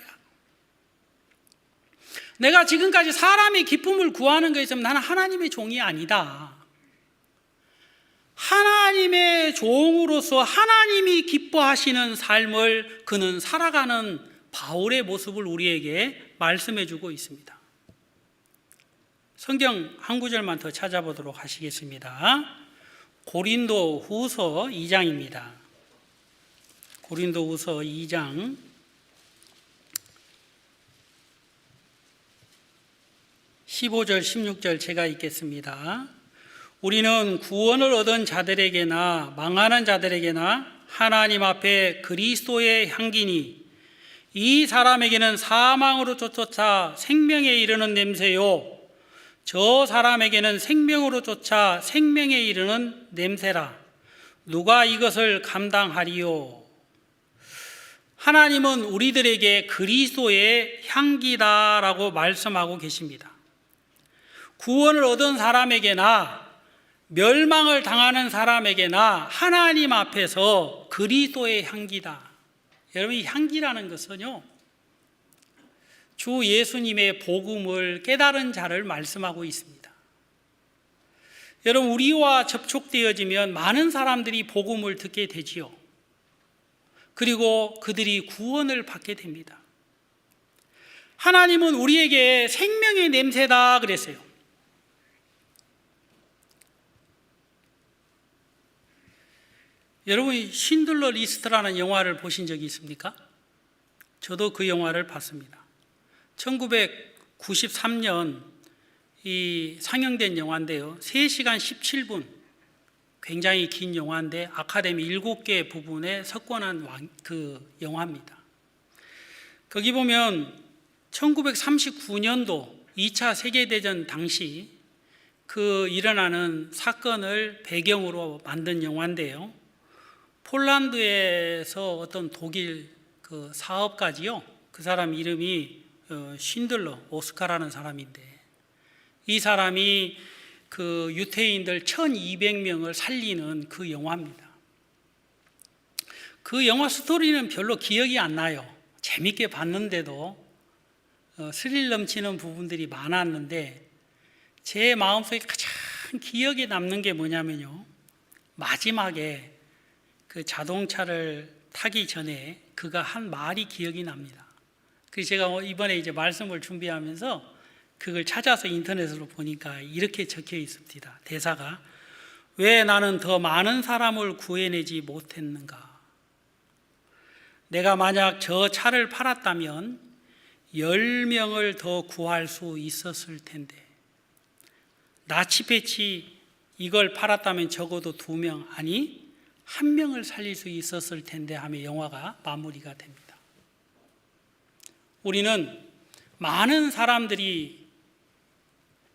내가 지금까지 사람의 기쁨을 구하는 것에 있으면 나는 하나님의 종이 아니다. 하나님의 종으로서 하나님이 기뻐하시는 삶을 그는 살아가는 바울의 모습을 우리에게 말씀해 주고 있습니다. 성경 한 구절만 더 찾아보도록 하시겠습니다. 고린도 후서 2장입니다. 고린도 후서 2장 15절 16절 제가 읽겠습니다. 우리는 구원을 얻은 자들에게나 망하는 자들에게나 하나님 앞에 그리스도의 향기니 이 사람에게는 사망으로 쫓아 생명에 이르는 냄새요 저 사람에게는 생명으로 쫓아 생명에 이르는 냄새라. 누가 이것을 감당하리요? 하나님은 우리들에게 그리스도의 향기다라고 말씀하고 계십니다. 구원을 얻은 사람에게나 멸망을 당하는 사람에게나 하나님 앞에서 그리스도의 향기다. 여러분, 이 향기라는 것은요, 주 예수님의 복음을 깨달은 자를 말씀하고 있습니다. 여러분, 우리와 접촉되어지면 많은 사람들이 복음을 듣게 되지요. 그리고 그들이 구원을 받게 됩니다. 하나님은 우리에게 생명의 냄새다 그랬어요. 여러분, 신들러 리스트라는 영화를 보신 적이 있습니까? 저도 그 영화를 봤습니다. 1993년 상영된 영화인데요. 3시간 17분, 굉장히 긴 영화인데 아카데미 7개 부분에 석권한 그 영화입니다. 거기 보면 1939년도 2차 세계대전 당시 그 일어나는 사건을 배경으로 만든 영화인데요. 폴란드에서 어떤 독일 그 사업가지요. 그 사람 이름이 쉰들러 오스카라는 사람인데 이 사람이 그 유태인들 1200명을 살리는 그 영화입니다. 그 영화 스토리는 별로 기억이 안 나요. 재밌게 봤는데도 스릴 넘치는 부분들이 많았는데 제 마음속에 가장 기억에 남는 게 뭐냐면요, 마지막에 그 자동차를 타기 전에 그가 한 말이 기억이 납니다. 그래서 제가 이번에 이제 말씀을 준비하면서 그걸 찾아서 인터넷으로 보니까 이렇게 적혀 있습니다. 대사가 왜 나는 더 많은 사람을 구해내지 못했는가? 내가 만약 저 차를 팔았다면 10명을 더 구할 수 있었을 텐데 나치패치 이걸 팔았다면 적어도 2명 아니 1명을 살릴 수 있었을 텐데 하며 영화가 마무리가 됩니다. 우리는 많은 사람들이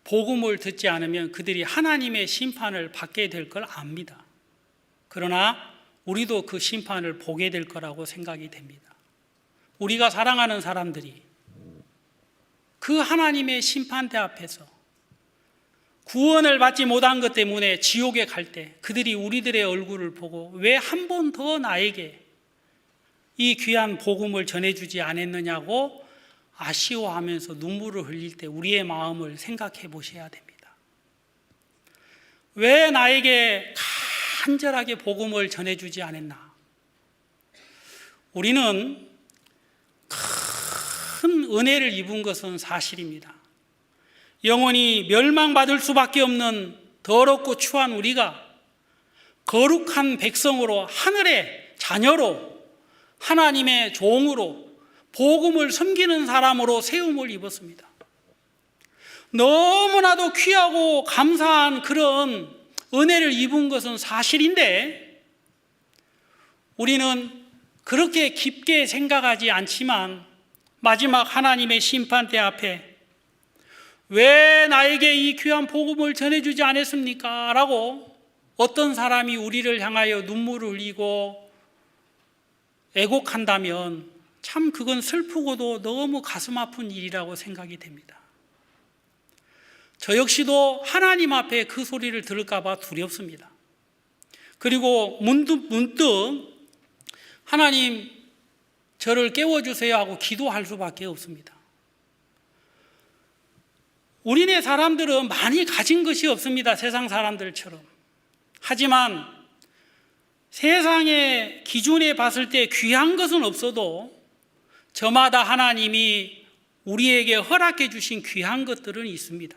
복음을 듣지 않으면 그들이 하나님의 심판을 받게 될 걸 압니다. 그러나 우리도 그 심판을 보게 될 거라고 생각이 됩니다. 우리가 사랑하는 사람들이 그 하나님의 심판대 앞에서 구원을 받지 못한 것 때문에 지옥에 갈 때 그들이 우리들의 얼굴을 보고 왜 한 번 더 나에게 이 귀한 복음을 전해주지 않았느냐고 아쉬워하면서 눈물을 흘릴 때 우리의 마음을 생각해 보셔야 됩니다. 왜 나에게 간절하게 복음을 전해주지 않았나? 우리는 큰 은혜를 입은 것은 사실입니다. 영원히 멸망받을 수밖에 없는 더럽고 추한 우리가 거룩한 백성으로 하늘의 자녀로 하나님의 종으로 복음을 섬기는 사람으로 세움을 입었습니다. 너무나도 귀하고 감사한 그런 은혜를 입은 것은 사실인데 우리는 그렇게 깊게 생각하지 않지만 마지막 하나님의 심판대 앞에 왜 나에게 이 귀한 복음을 전해주지 않았습니까? 라고 어떤 사람이 우리를 향하여 눈물을 흘리고 애곡한다면 참 그건 슬프고도 너무 가슴 아픈 일이라고 생각이 됩니다. 저 역시도 하나님 앞에 그 소리를 들을까 봐 두렵습니다. 그리고 문득 하나님 저를 깨워주세요 하고 기도할 수밖에 없습니다. 우리네 사람들은 많이 가진 것이 없습니다. 세상 사람들처럼. 하지만 세상의 기준에 봤을 때 귀한 것은 없어도 저마다 하나님이 우리에게 허락해 주신 귀한 것들은 있습니다.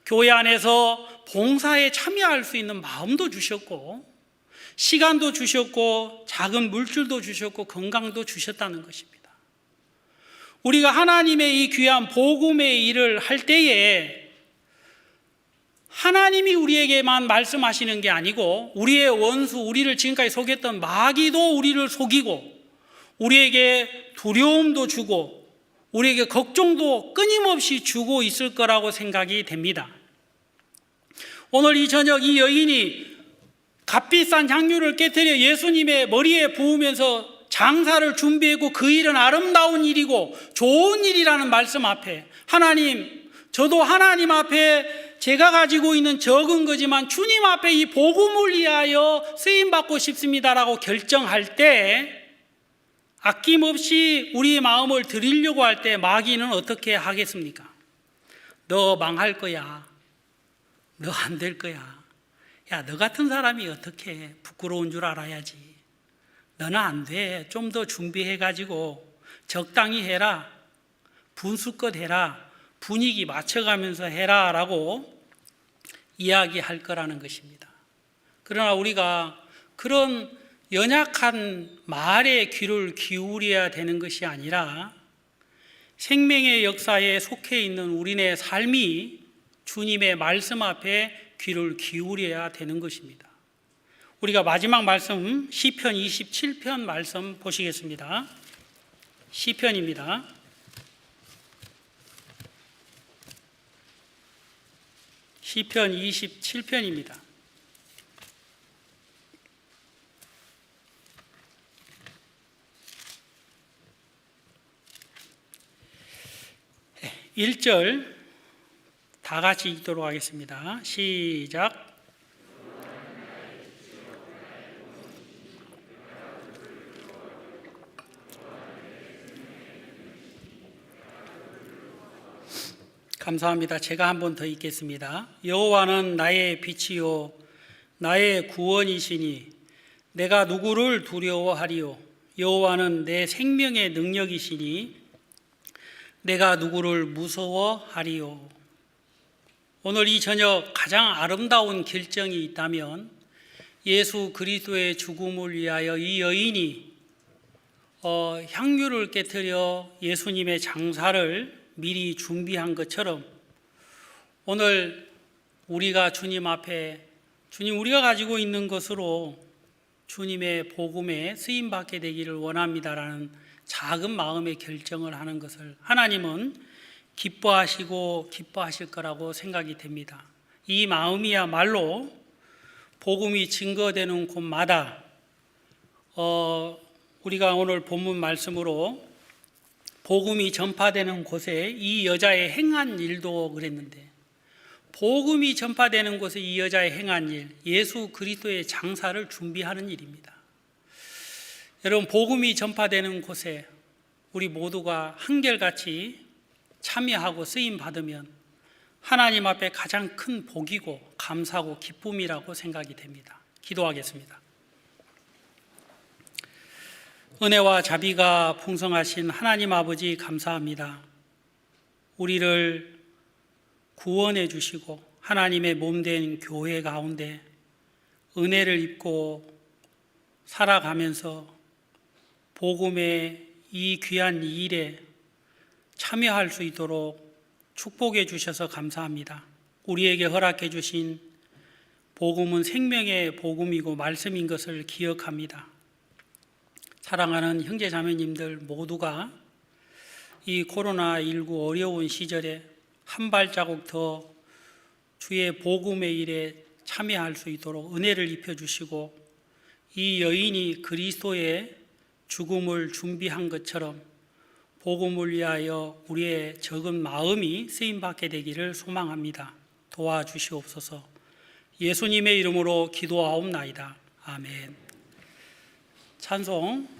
교회 안에서 봉사에 참여할 수 있는 마음도 주셨고 시간도 주셨고 작은 물질도 주셨고 건강도 주셨다는 것입니다. 우리가 하나님의 이 귀한 복음의 일을 할 때에 하나님이 우리에게만 말씀하시는 게 아니고 우리의 원수, 우리를 지금까지 속였던 마귀도 우리를 속이고 우리에게 두려움도 주고 우리에게 걱정도 끊임없이 주고 있을 거라고 생각이 됩니다. 오늘 이 저녁 이 여인이 값비싼 향유를 깨뜨려 예수님의 머리에 부으면서 장사를 준비했고 그 일은 아름다운 일이고 좋은 일이라는 말씀 앞에 하나님, 저도 하나님 앞에 제가 가지고 있는 적은 거지만 주님 앞에 이 복음을 위하여 쓰임받고 싶습니다라고 결정할 때 아낌없이 우리의 마음을 드리려고 할 때 마귀는 어떻게 하겠습니까? 너 망할 거야. 너 안 될 거야. 야, 너 같은 사람이 어떻게 부끄러운 줄 알아야지. 너는 안 돼. 좀 더 준비해가지고 적당히 해라. 분수껏 해라. 분위기 맞춰가면서 해라 라고 이야기할 거라는 것입니다. 그러나 우리가 그런 연약한 말에 귀를 기울여야 되는 것이 아니라 생명의 역사에 속해 있는 우리네 삶이 주님의 말씀 앞에 귀를 기울여야 되는 것입니다. 우리가 마지막 말씀 시편 27편 말씀 보시겠습니다. 시편입니다. 시편 27편입니다. 1절 다 같이 읽도록 하겠습니다. 시작. 감사합니다. 제가 한 번 더 읽겠습니다. 여호와는 나의 빛이요 나의 구원이시니 내가 누구를 두려워하리요. 여호와는 내 생명의 능력이시니 내가 누구를 무서워하리요. 오늘 이 저녁 가장 아름다운 결정이 있다면 예수 그리스도의 죽음을 위하여 이 여인이 향유를 깨뜨려 예수님의 장사를 미리 준비한 것처럼 오늘 우리가 주님 앞에 주님 우리가 가지고 있는 것으로 주님의 복음에 쓰임받게 되기를 원합니다라는 작은 마음의 결정을 하는 것을 하나님은 기뻐하시고 기뻐하실 거라고 생각이 됩니다. 이 마음이야말로 복음이 증거되는 곳마다 우리가 오늘 본문 말씀으로 복음이 전파되는 곳에 이 여자의 행한 일도 그랬는데 복음이 전파되는 곳에 이 여자의 행한 일, 예수 그리스도의 장사를 준비하는 일입니다. 여러분, 복음이 전파되는 곳에 우리 모두가 한결같이 참여하고 쓰임 받으면 하나님 앞에 가장 큰 복이고 감사고 기쁨이라고 생각이 됩니다. 기도하겠습니다. 은혜와 자비가 풍성하신 하나님 아버지 감사합니다. 우리를 구원해 주시고 하나님의 몸된 교회 가운데 은혜를 입고 살아가면서 복음의 이 귀한 일에 참여할 수 있도록 축복해 주셔서 감사합니다. 우리에게 허락해 주신 복음은 생명의 복음이고 말씀인 것을 기억합니다. 사랑하는 형제 자매님들 모두가 이 코로나19 어려운 시절에 한 발자국 더 주의 복음의 일에 참여할 수 있도록 은혜를 입혀주시고 이 여인이 그리스도의 죽음을 준비한 것처럼 복음을 위하여 우리의 적은 마음이 쓰임받게 되기를 소망합니다. 도와주시옵소서. 예수님의 이름으로 기도하옵나이다. 아멘. 찬송